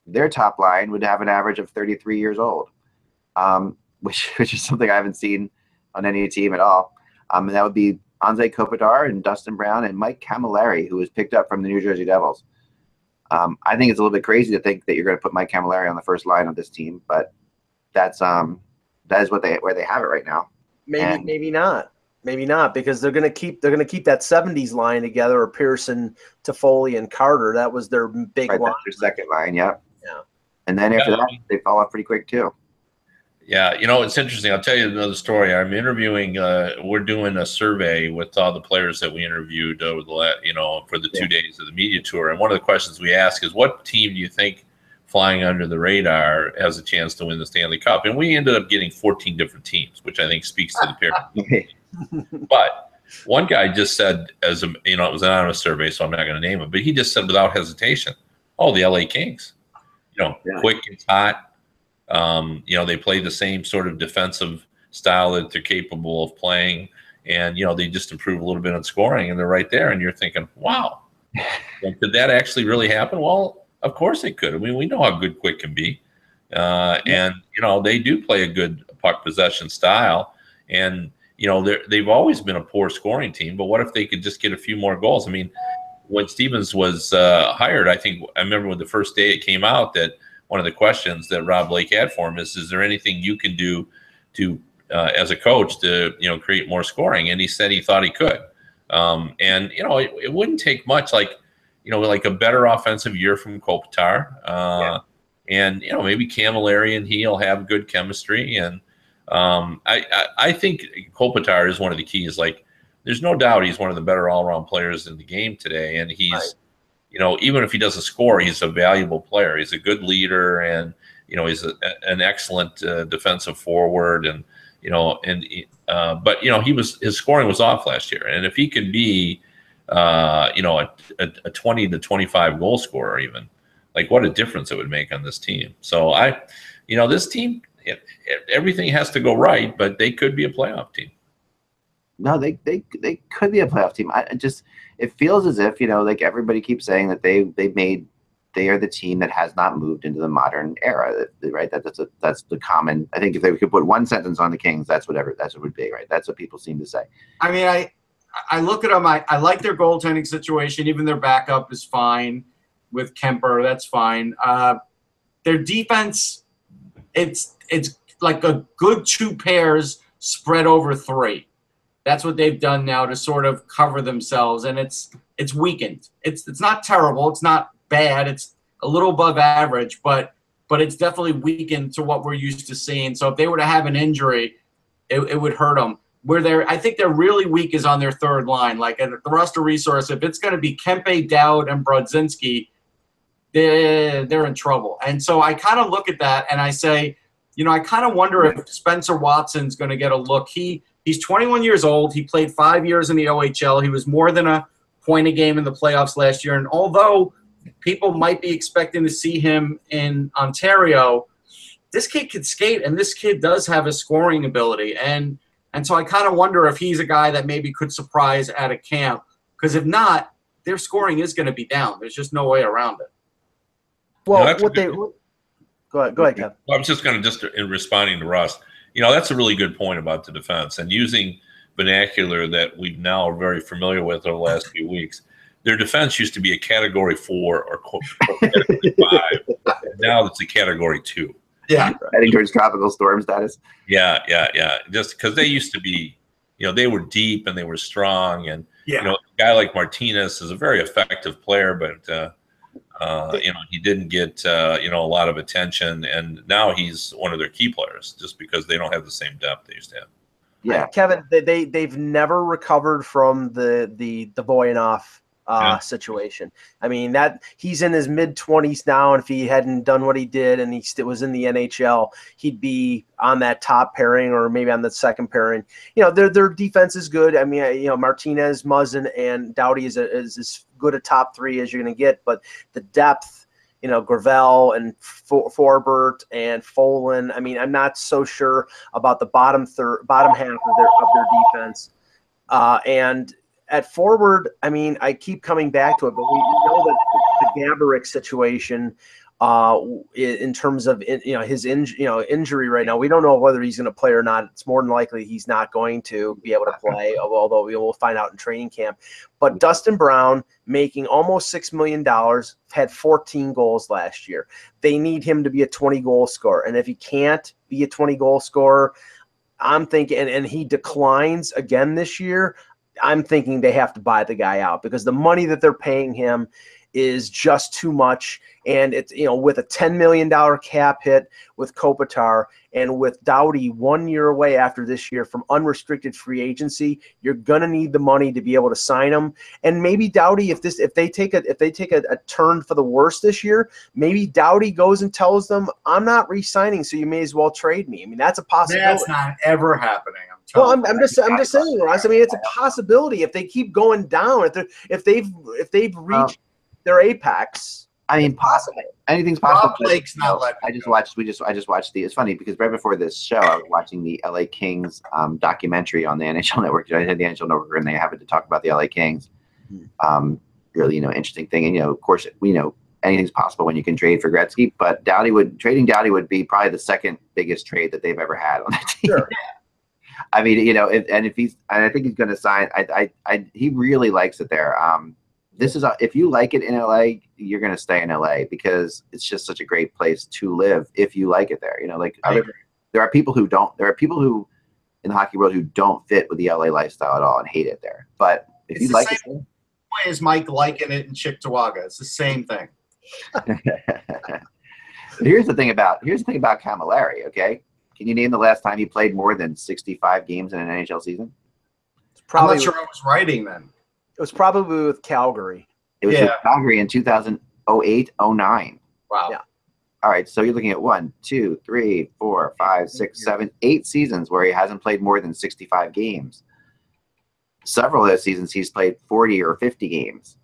their top line would have an average of 33 years old, which is something I haven't seen on any team at all. And that would be Anze Kopitar and Dustin Brown and Mike Camilleri, who was picked up from the New Jersey Devils. I think it's a little bit crazy to think that you're going to put Mike Camilleri on the first line of this team, but that is where they have it right now. Maybe not, because they're going to keep that 70s line together of Pearson, Toffoli, and Carter. That was their big line. That's their second line, yeah. And then after that, they fall off pretty quick too. Yeah, it's interesting. I'll tell you another story. I'm interviewing. We're doing a survey with all the players that we interviewed over for the 2 days of the media tour. And one of the questions we ask is, what team do you think flying under the radar has a chance to win the Stanley Cup? And we ended up getting 14 different teams, which I think speaks to the pyramid. But one guy just said, it was an anonymous survey, so I'm not going to name him, but he just said without hesitation, the LA Kings. Quick and hot. They play the same sort of defensive style that they're capable of playing, and they just improve a little bit on scoring, and they're right there. And you're thinking, wow, could that actually really happen? Well, of course it could. I mean, we know how good Quick can be, and they do play a good puck possession style. And they've always been a poor scoring team. But what if they could just get a few more goals? I mean, when Stevens was hired, I remember when the first day it came out that one of the questions that Rob Blake had for him is there anything you can do to as a coach to create more scoring? And he said he thought he could. And it wouldn't take much, like a better offensive year from Kopitar, and maybe Camilleri and he'll have good chemistry. And I think Kopitar is one of the keys. Like, there's no doubt he's one of the better all-around players in the game today, and he's even if he doesn't score, he's a valuable player. He's a good leader, and he's an excellent defensive forward, and but his scoring was off last year, and if he could be a 20 to 25 goal scorer, even, like, what a difference it would make on this team. So this team, everything has to go right, but they could be a playoff team. No, they could be a playoff team. It feels as if like everybody keeps saying that they are the team that has not moved into the modern era, right? That's the common. I think if they could put one sentence on the Kings, that's what it would be, right? That's what people seem to say. I mean, I look at them. I like their goaltending situation. Even their backup is fine with Kemper. That's fine. Their defense, it's like a good two pairs spread over three. That's what they've done now to sort of cover themselves, and it's weakened. It's not terrible. It's not bad. It's a little above average, but it's definitely weakened to what we're used to seeing. So if they were to have an injury, it would hurt them. I think they're really weak is on their third line. Like, at the roster resource, if it's going to be Kempe, Dowd, and Brodzinski, they're in trouble. And so I kind of look at that and I say, I kind of wonder if Spencer Watson's going to get a look. He's 21 years old. He played 5 years in the OHL. He was more than a point a game in the playoffs last year. And although people might be expecting to see him in Ontario, this kid could skate, and this kid does have a scoring ability. And so I kind of wonder if he's a guy that maybe could surprise at a camp, because if not, their scoring is going to be down. There's just no way around it. Well, go ahead, Kev. I was just going to, in responding to Russ, that's a really good point about the defense, and using vernacular that we now are very familiar with over the last few weeks. Their defense used to be a Category 4 or Category 5. Now it's a Category 2. Yeah, heading towards tropical storm status. Yeah. Just because they used to be, they were deep and they were strong, and a guy like Martinez is a very effective player, but he didn't get a lot of attention, and now he's one of their key players just because they don't have the same depth they used to have. Yeah, Kevin, they've never recovered from the Voyanov situation. I mean, that he's in his mid-20s now, and if he hadn't done what he did and he was in the NHL, he'd be on that top pairing or maybe on the second pairing. Their defense is good. I mean, Martinez, Muzzin, and Doughty is as good a top three as you're going to get, but the depth, Gravel and Forbert and Folan. I mean, I'm not so sure about the bottom half of their defense. And at forward, I mean, I keep coming back to it, but we know that the Gaborik situation, in terms of his injury right now, we don't know whether he's going to play or not. It's more than likely he's not going to be able to play, although we will find out in training camp. But Dustin Brown, making almost $6 million, had 14 goals last year. They need him to be a 20-goal scorer, and if he can't be a 20-goal scorer, I'm thinking, and he declines again this year, I'm thinking they have to buy the guy out, because the money that they're paying him is just too much. And it's, with a $10 million cap hit with Kopitar and with Doughty 1 year away after this year from unrestricted free agency, you're going to need the money to be able to sign him. And maybe Doughty, if they take a turn for the worse this year, maybe Doughty goes and tells them, I'm not re-signing, so you may as well trade me. I mean, that's a possibility. That's not ever happening. Well, I'm just saying, Ross. I mean, it's a possibility if they keep going down. If they've reached their apex. I mean, possibly anything's possible. Rob Blake's not letting I just watched it's funny because right before this show, I was watching the LA Kings documentary on the NHL Network. I had the NHL Network, and they happened to talk about the LA Kings. Really, interesting thing. And of course, we know anything's possible when you can trade for Gretzky. But trading Doughty would be probably the second biggest trade that they've ever had on that team. Sure. I mean, you know, and I think he's going to sign. He really likes it there. If you like it in LA, you're going to stay in LA because it's just such a great place to live if you like it there. You know, like there are people who don't. There are people who in the hockey world who don't fit with the LA lifestyle at all and hate it there. But if you like it, way as Mike liking it in Cheektowaga, it's the same thing. Here's the thing about Camilleri. Okay, can you name the last time he played more than 65 games in an NHL season? I'm not sure I was writing then. It was probably with Calgary. It was with Calgary in 2008, 09. Wow. Yeah. All right, so you're looking at 1, 2, 3, 4, 5, 6, 7, 8 seasons where he hasn't played more than 65 games. Several of those seasons he's played 40 or 50 games.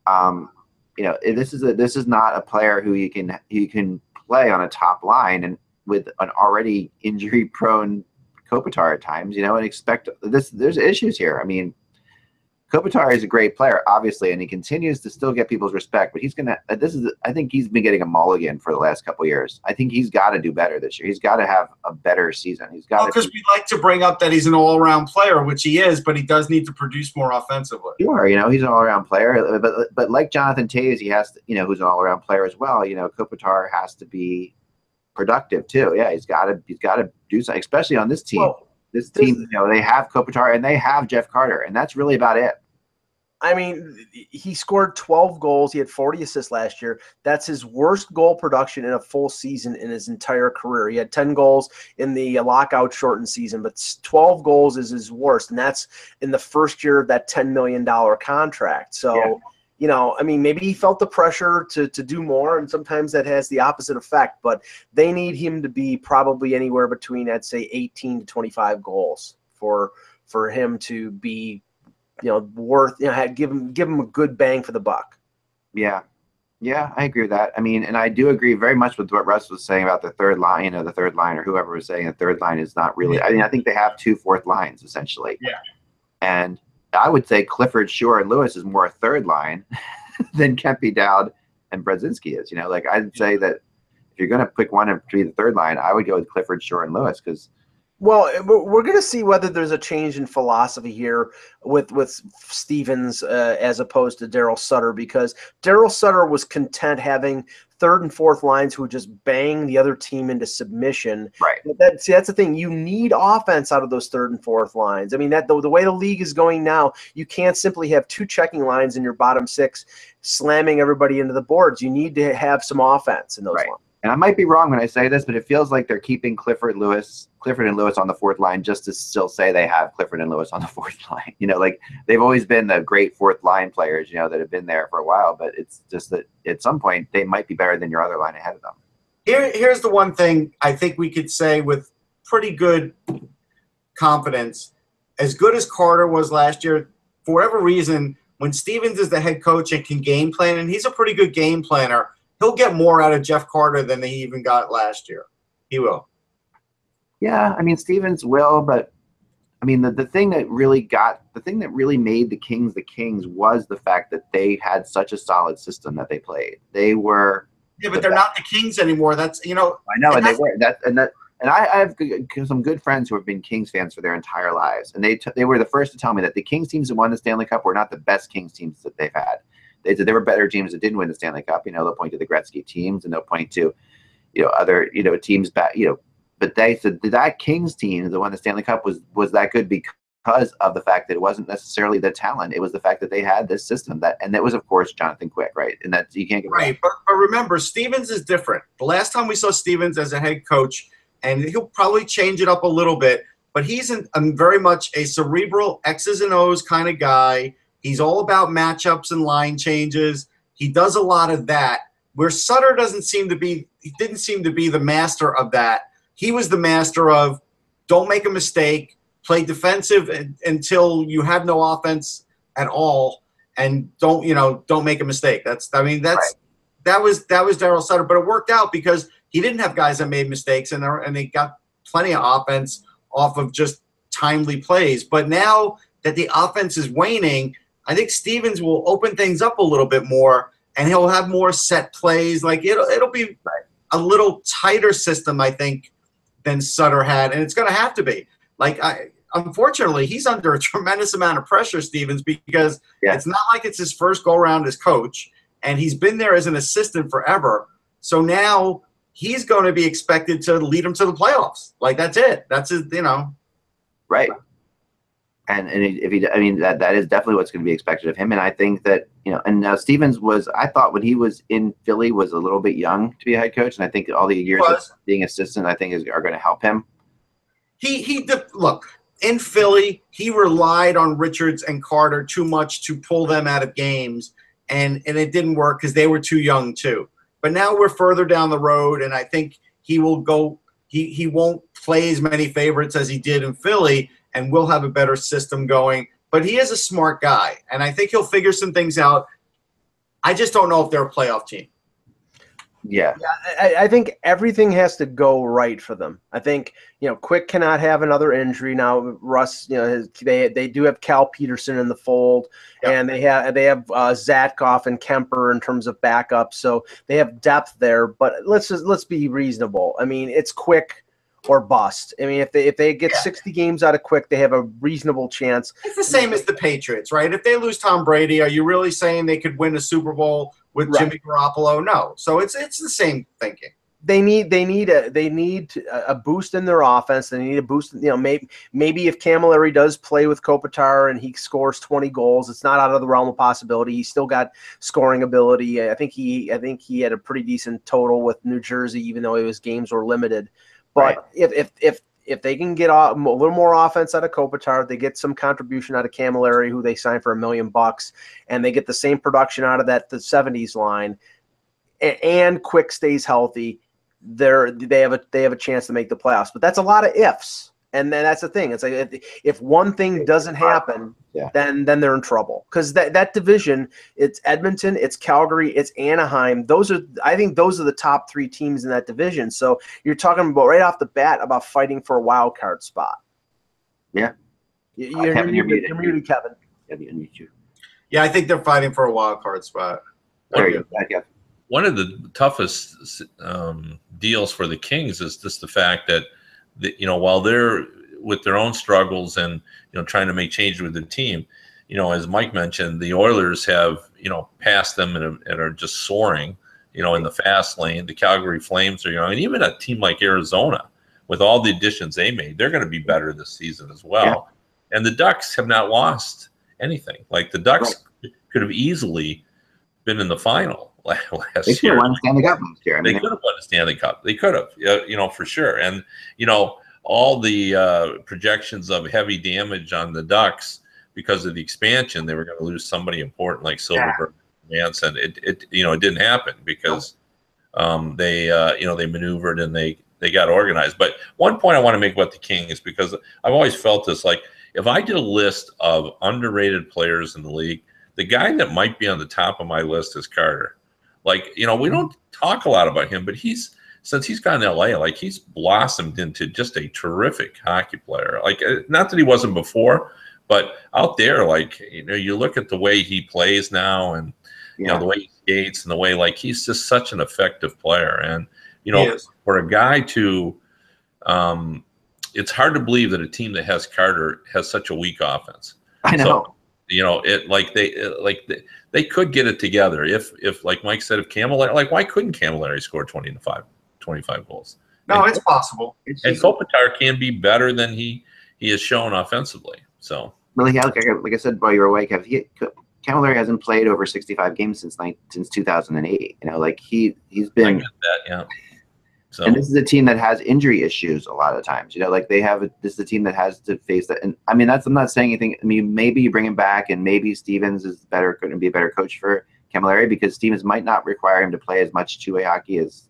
You know, this is not a player who you can play on a top line and with an already injury-prone Kopitar at times, you know, and expect this. There's issues here. I mean, Kopitar is a great player, obviously, and he continues to still get people's respect. But he's gonna. I think he's been getting a mulligan for the last couple of years. I think he's got to do better this year. He's got to have a better season. He's got because we like to bring up that he's an all-around player, which he is, but he does need to produce more offensively. Sure, you know, he's an all-around player, but like Jonathan Toews, he has to, you know, who's an all-around player as well. You know, Kopitar has to be productive too. Yeah, he's got to do something, especially on this team. Well, this team, you know, they have Kopitar and they have Jeff Carter, and that's really about it. I mean, he scored 12 goals. He had 40 assists last year. That's his worst goal production in a full season in his entire career. He had 10 goals in the lockout shortened season, but 12 goals is his worst, and that's in the first year of that $10 million contract. So, you know, I mean, maybe he felt the pressure to do more, and sometimes that has the opposite effect, but they need him to be probably anywhere between, I'd say, 18 to 25 goals for him to be, you know, worth, you know, give him a good bang for the buck. Yeah, I agree with that. I mean, and I do agree very much with what Russ was saying about the third line. You know, the third line, or whoever was saying the third line is not really. I mean, I think they have 2 fourth lines essentially. Yeah, and I would say Clifford, Shore, and Lewis is more a third line than Kempe, Dowd, and Brzezinski is. You know, like I'd say that if you're going to pick one to be the third line, I would go with Clifford, Shore, and Lewis because. Well, we're going to see whether there's a change in philosophy here with Stevens as opposed to Daryl Sutter, because Daryl Sutter was content having third and fourth lines who would just bang the other team into submission. Right. That's the thing. You need offense out of those third and fourth lines. I mean, that the way the league is going now, you can't simply have 2 checking lines in your bottom 6 slamming everybody into the boards. You need to have some offense in those lines. And I might be wrong when I say this, but it feels like they're keeping Clifford and Lewis on the fourth line just to still say they have Clifford and Lewis on the fourth line. You know, like they've always been the great fourth line players, you know, that have been there for a while. But it's just that at some point they might be better than your other line ahead of them. Here's the one thing I think we could say with pretty good confidence. As good as Carter was last year, for whatever reason, when Stevens is the head coach and can game plan, and he's a pretty good game planner, he'll get more out of Jeff Carter than he even got last year. He will. Yeah, I mean, Stevens will, but I mean, the thing that really made the Kings was the fact that they had such a solid system that they played. They were. Yeah, but they're not the Kings anymore. That's, you know. I know, and they were and I have some good friends who have been Kings fans for their entire lives, and they were the first to tell me that the Kings teams that won the Stanley Cup were not the best Kings teams that they've had. They said there were better teams that didn't win the Stanley Cup. You know, they'll point to the Gretzky teams, and they'll point to, you know, other, you know, teams back, you know. But they said that Kings team that won the Stanley Cup was that good because of the fact that it wasn't necessarily the talent. It was the fact that they had this system and that was, of course, Jonathan Quick, right? And that you can't get right. But remember, Stevens is different. The last time we saw Stevens as a head coach, and he'll probably change it up a little bit, but he's very much a cerebral X's and O's kind of guy. He's all about matchups and line changes. He does a lot of that. Where Sutter didn't seem to be the master of that. He was the master of don't make a mistake, play defensive until you have no offense at all, and don't make a mistake. That was Daryl Sutter, but it worked out because he didn't have guys that made mistakes, and they got plenty of offense off of just timely plays. But now that the offense is waning, I think Stevens will open things up a little bit more, and he'll have more set plays. Like it'll be a little tighter system, I think, than Sutter had, and it's going to have to be Like unfortunately, he's under a tremendous amount of pressure, Stevens, because it's not like it's his first go around as coach, and he's been there as an assistant forever. So now he's going to be expected to lead him to the playoffs. Like that's it. That's his, right. And if he, I mean, that is definitely what's going to be expected of him. And I think that, and now Stevens I thought when he was in Philly was a little bit young to be a head coach. And I think all the years of being assistant, I think are going to help him. Look, in Philly, he relied on Richards and Carter too much to pull them out of games. And it didn't work because they were too young too. But now we're further down the road. And I think he will go, he won't play as many favorites as he did in Philly, and we'll have a better system going. But he is a smart guy, and I think he'll figure some things out. I just don't know if they're a playoff team. Yeah. I think everything has to go right for them. I think, Quick cannot have another injury. Now, Russ, they do have Cal Peterson in the fold, and they have Zatkoff and Kemper in terms of backup. So they have depth there, but let's be reasonable. I mean, it's Quick or bust. I mean, if they get 60 games out of Quick, they have a reasonable chance. It's the same as the Patriots, right? If they lose Tom Brady, are you really saying they could win a Super Bowl with Jimmy Garoppolo? No. So it's the same thinking. They need a boost in their offense. They need a boost. Maybe if Camilleri does play with Kopitar and he scores 20 goals, it's not out of the realm of possibility. He's still got scoring ability. I think he had a pretty decent total with New Jersey, even though his games were limited. But if they can get a little more offense out of Kopitar, they get some contribution out of Camilleri, who they signed for $1 million, and they get the same production out of the 70s line, and Quick stays healthy, they have a chance to make the playoffs. But that's a lot of ifs, and then that's the thing. It's like if one thing doesn't happen, then they're in trouble, because that division, it's Edmonton, it's Calgary, it's Anaheim. I think those are the top 3 teams in that division. So you're talking about right off the bat about fighting for a wild card spot. Yeah, you're muted, Kevin. Yeah, I think they're fighting for a wild card spot. There you go. One of the toughest deals for the Kings is just the fact that while they're with their own struggles and trying to make changes with the team, as Mike mentioned, the Oilers have passed them and are just soaring, in the fast lane. The Calgary Flames are young, and even a team like Arizona, with all the additions they made, they're going to be better this season as well. Yeah. And the Ducks have not lost anything. Like the Ducks could have easily been in the final last year. They could have won the Stanley Cup last year. They could have won the Stanley Cup. They could have, for sure. And all the projections of heavy damage on the Ducks because of the expansion, they were going to lose somebody important like Silverberg, Manson. It didn't happen because they maneuvered and they got organized. But one point I want to make about the Kings, because I've always felt this, like if I did a list of underrated players in the league, the guy that might be on the top of my list is Carter. Like, we don't talk a lot about him, but since he's gone to LA, like he's blossomed into just a terrific hockey player. Like, not that he wasn't before, but out there, like, you look at the way he plays now and, the way he skates and the way, like, he's just such an effective player. And, for a guy to, it's hard to believe that a team that has Carter has such a weak offense. I know. So, they could get it together if like Mike said, if Camilleri, like why couldn't Camilleri score 25 goals? No, it's possible. And Kopitar can be better than he has shown offensively. So really, like I said while you were away, Camilleri hasn't played over 65 games since 2008. He's been. I get that, So, and this is a team that has injury issues a lot of times. This is a team that has to face that. And I mean, I'm not saying anything. I mean, maybe you bring him back, and maybe Stevens is going to be a better coach for Camilleri, because Stevens might not require him to play as much two-way hockey as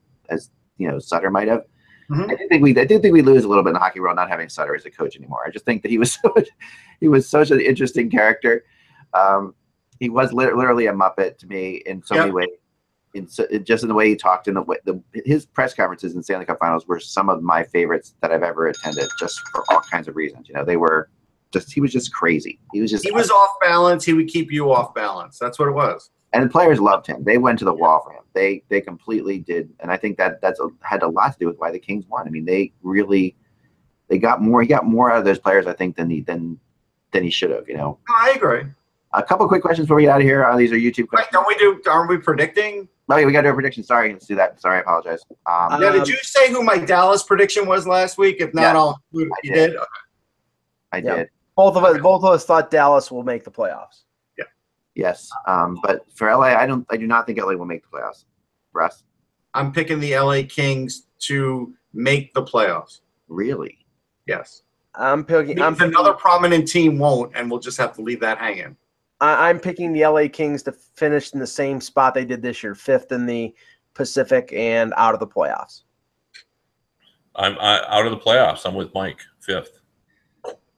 Sutter might have. Mm-hmm. I do think we lose a little bit in the hockey world not having Sutter as a coach anymore. I just think that he was such an interesting character. He was literally a Muppet to me in so many ways. Just in the way he talked, and his press conferences in Stanley Cup Finals were some of my favorites that I've ever attended, just for all kinds of reasons. He was just crazy. He was off balance. He would keep you off balance. That's what it was. And the players loved him. They went to the wall for him. They completely did, and I think that's had a lot to do with why the Kings won. I mean, they really they got more. He got more out of those players, I think, than he should have. You know. I agree. A couple of quick questions before we get out of here. These are YouTube questions. Wait, aren't we predicting? Oh, yeah, we got to do a prediction. Sorry, let's do that. Sorry, I apologize. Now, did you say who my Dallas prediction was last week? If not, I'll include it. You did? Okay. I did. Both of us thought Dallas will make the playoffs. Yeah. Yes. But for LA, I do not think LA will make the playoffs. Russ? I'm picking the LA Kings to make the playoffs. Really? Yes. I'm picking another prominent team won't, and we'll just have to leave that hanging. I'm picking the LA Kings to finish in the same spot they did this year, 5th in the Pacific and out of the playoffs. I'm out of the playoffs. I'm with Mike, 5th.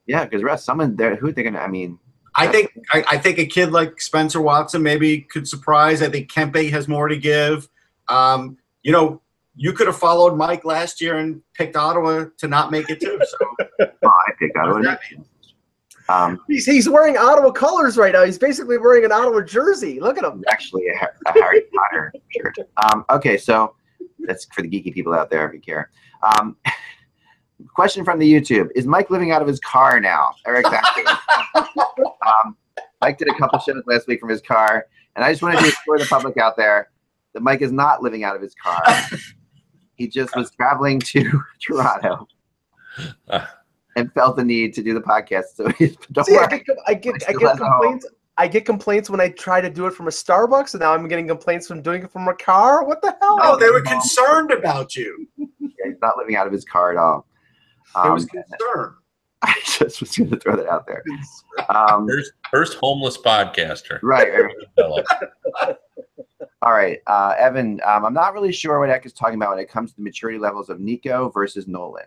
Yeah, because Russ, someone there, who they're gonna? I mean, I think a kid like Spencer Watson maybe could surprise. I think Kempe has more to give. You know, you could have followed Mike last year and picked Ottawa to not make it too. So I picked Ottawa. He's wearing Ottawa colors right now. He's basically wearing an Ottawa jersey. Look at him. Actually, a Harry Potter shirt. Okay, so that's for the geeky people out there if you care. Question from the YouTube: is Mike living out of his car now? Eric, Mike did a couple shows last week from his car, and I just wanted to assure the public out there that Mike is not living out of his car. He just was traveling to Toronto and felt the need to do the podcast. So I get complaints. I get complaints when I try to do it from a Starbucks, and now I'm getting complaints from doing it from a car. What the hell? No, they were concerned about you. Yeah, he's not living out of his car at all. It was concern. I just was going to throw that out there. First homeless podcaster. Right. All right, Evan. I'm not really sure what Eck is talking about when it comes to the maturity levels of Nico versus Nolan.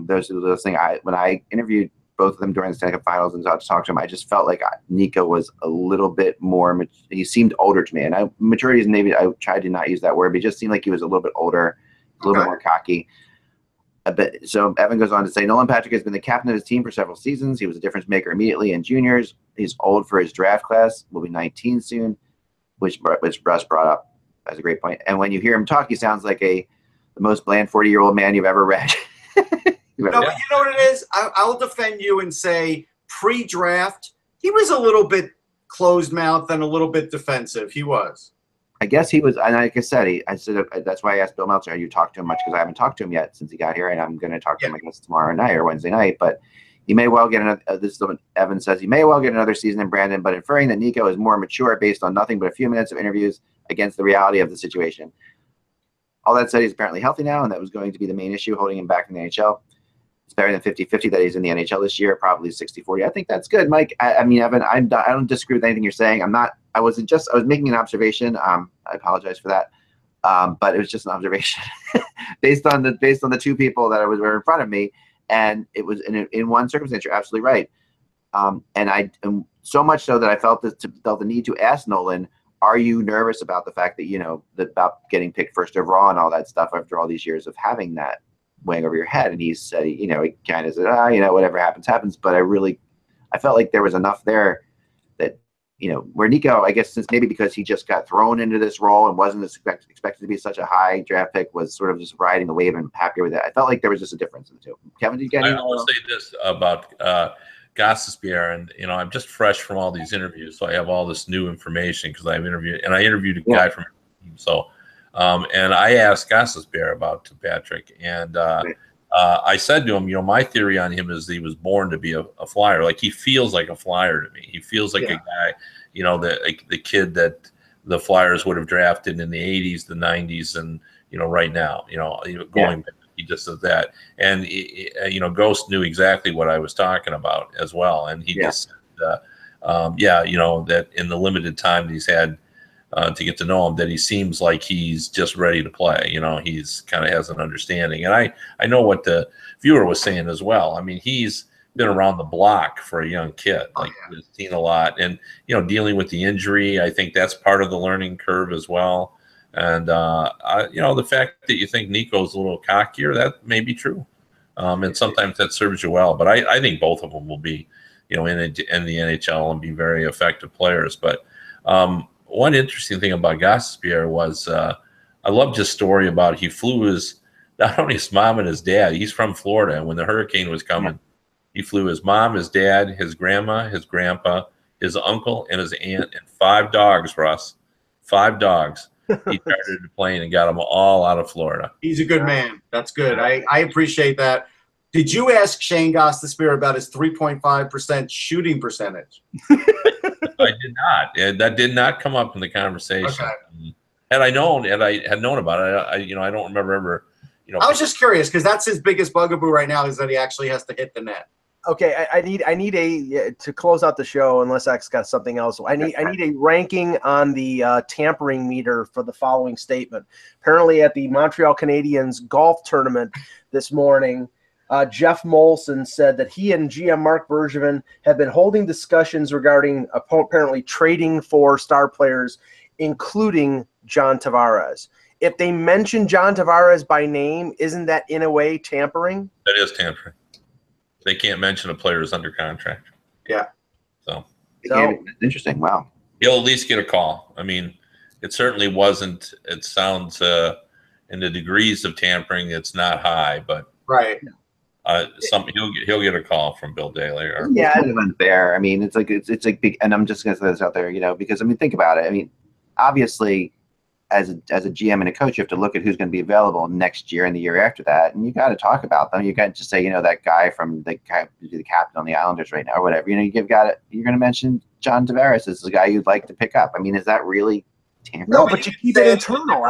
Those are those things. When I interviewed both of them during the Stanley Cup Finals and talked to him, I just felt like Nico was a little bit more. He seemed older to me, and maturity is maybe I tried to not use that word, but it just seemed like he was a little bit older, a little bit more cocky. So Evan goes on to say, Nolan Patrick has been the captain of his team for several seasons. He was a difference maker immediately in juniors. He's old for his draft class. Will be 19 soon, which Russ brought up as a great point. And when you hear him talk, he sounds like the most bland 40-year-old man you've ever read. No, but you know what it is? I'll defend you and say pre-draft, he was a little bit closed-mouthed and a little bit defensive. He was. I guess he was, and like I said, that's why I asked Bill Meltzer, have you talked to him much? Because I haven't talked to him yet since he got here, and I'm going to talk to him, I guess, tomorrow night or Wednesday night. But he may well get another, this is what Evan says, he may well get another season in Brandon, but inferring that Nico is more mature based on nothing but a few minutes of interviews against the reality of the situation. All that said, he's apparently healthy now, and that was going to be the main issue holding him back in the NHL. It's better than 50-50 that he's in the NHL this year, probably 60-40. I think that's good, Mike. I mean, Evan, I don't disagree with anything you're saying. I was making an observation. I apologize for that. But it was just an observation based on the two people that were in front of me. And it was in one circumstance, you're absolutely right. And so much so that I felt the need to ask Nolan, are you nervous about the fact that, about getting picked first overall and all that stuff after all these years of having that weighing over your head? And he said, he kind of said, whatever happens, happens. But I felt like there was enough there that, where Nico, I guess, since maybe because he just got thrown into this role and wasn't expected to be such a high draft pick, was sort of just riding the wave and happier with it. I felt like there was just a difference in the two. Kevin, did you get anything? I will say this about Gostisbehere, and I'm just fresh from all these interviews, so I have all this new information because I interviewed a guy from the team. So, and I asked Gostisbehere about Patrick, and I said to him, my theory on him is that he was born to be a flyer. Like, he feels like a flyer to me. He feels like a guy, the kid that the Flyers would have drafted in the 80s, the 90s, and right now, going back. He just does that, and Ghost knew exactly what I was talking about as well, and he just said, that in the limited time that he's had to get to know him, that he seems like he's just ready to play. He's kind of has an understanding, and I know what the viewer was saying as well. I mean, he's been around the block for a young kid, he's seen a lot, and dealing with the injury, I think that's part of the learning curve as well. And, the fact that you think Nico's a little cockier, that may be true. And sometimes that serves you well. But I think both of them will be, in the NHL and be very effective players. But one interesting thing about Gostisbehere was I loved his story about he flew his not only his mom and his dad. He's from Florida, and when the hurricane was coming, he flew his mom, his dad, his grandma, his grandpa, his uncle, and his aunt, and 5 dogs, Russ. 5 dogs. He chartered the plane and got them all out of Florida. He's a good man. That's good. I appreciate that. Did you ask Shane Gostisbehere about his 3.5% shooting percentage? I did not. That did not come up in the conversation. Okay. Had I known about it, I don't remember ever. I was just curious because that's his biggest bugaboo right now is that he actually has to hit the net. Okay, I need a to close out the show. Unless X got something else, I need a ranking on the tampering meter for the following statement. Apparently, at the Montreal Canadiens golf tournament this morning, Jeff Molson said that he and GM Mark Bergevin have been holding discussions regarding apparently trading for star players, including John Tavares. If they mention John Tavares by name, isn't that in a way tampering? That is tampering. They can't mention a player who's under contract. Yeah. So interesting. Wow. He'll at least get a call. I mean, it certainly wasn't. It sounds in the degrees of tampering, it's not high, but right. He'll get a call from Bill Daly. It's kind of unfair. I mean, it's like big, and I'm just gonna throw this out there, because I mean, think about it. I mean, obviously, as a GM and a coach, you have to look at who's going to be available next year and the year after that, and you got to talk about them. You got to say, that guy from the captain on the Islanders right now, or whatever. You're going to mention John Tavares as the guy you'd like to pick up. I mean, is that really tampering? No, but you keep it internal.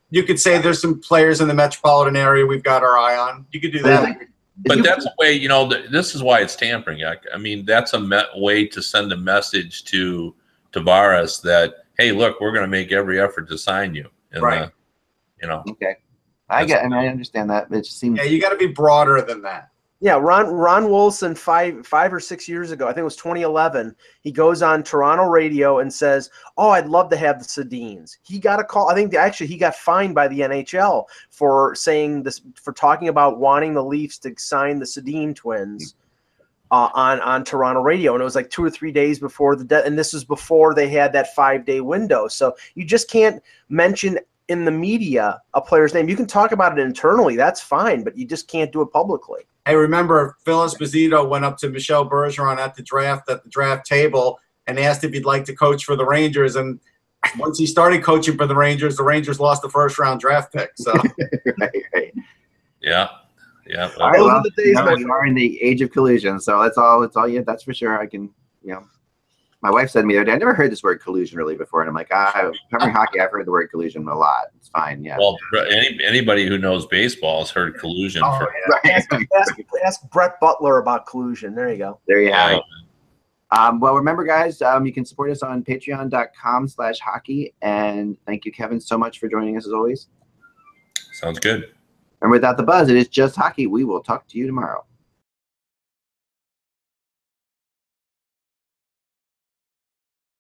You could say there's some players in the metropolitan area we've got our eye on. You could do that. But that's a way, this is why it's tampering. I mean, that's a way to send a message to Tavares that, hey, look, we're going to make every effort to sign you. And, right. Okay. I understand that. It just seems. Yeah, you got to be broader than that. Yeah, Ron Wilson, five or 6 years ago, I think it was 2011, he goes on Toronto radio and says, "Oh, I'd love to have the Sedins." He got a call. I think he got fined by the NHL for saying this, for talking about wanting the Leafs to sign the Sedin twins on Toronto radio, and it was like 2 or 3 days before and this was before they had that 5-day window. So you just can't mention in the media a player's name. You can talk about it internally, that's fine, but you just can't do it publicly. Hey, remember, Phil Esposito went up to Michel Bergeron at the draft table and asked if he'd like to coach for the Rangers. And once he started coaching for the Rangers lost the first-round draft pick. So, right. Yeah. Yeah. All right, well, we are in the age of collusion, so that's all. That's for sure. I can, My wife said to me the other day, I never heard this word collusion really before, and I'm like, covering hockey, I've heard the word collusion a lot. It's fine, yeah. Well, anybody who knows baseball has heard collusion. Ask Brett Butler about collusion. There you go. There you have it. Well, remember, guys, you can support us on patreon.com/hockey, and thank you, Kevin, so much for joining us as always. Sounds good. And without the buzz, it is just hockey. We will talk to you tomorrow.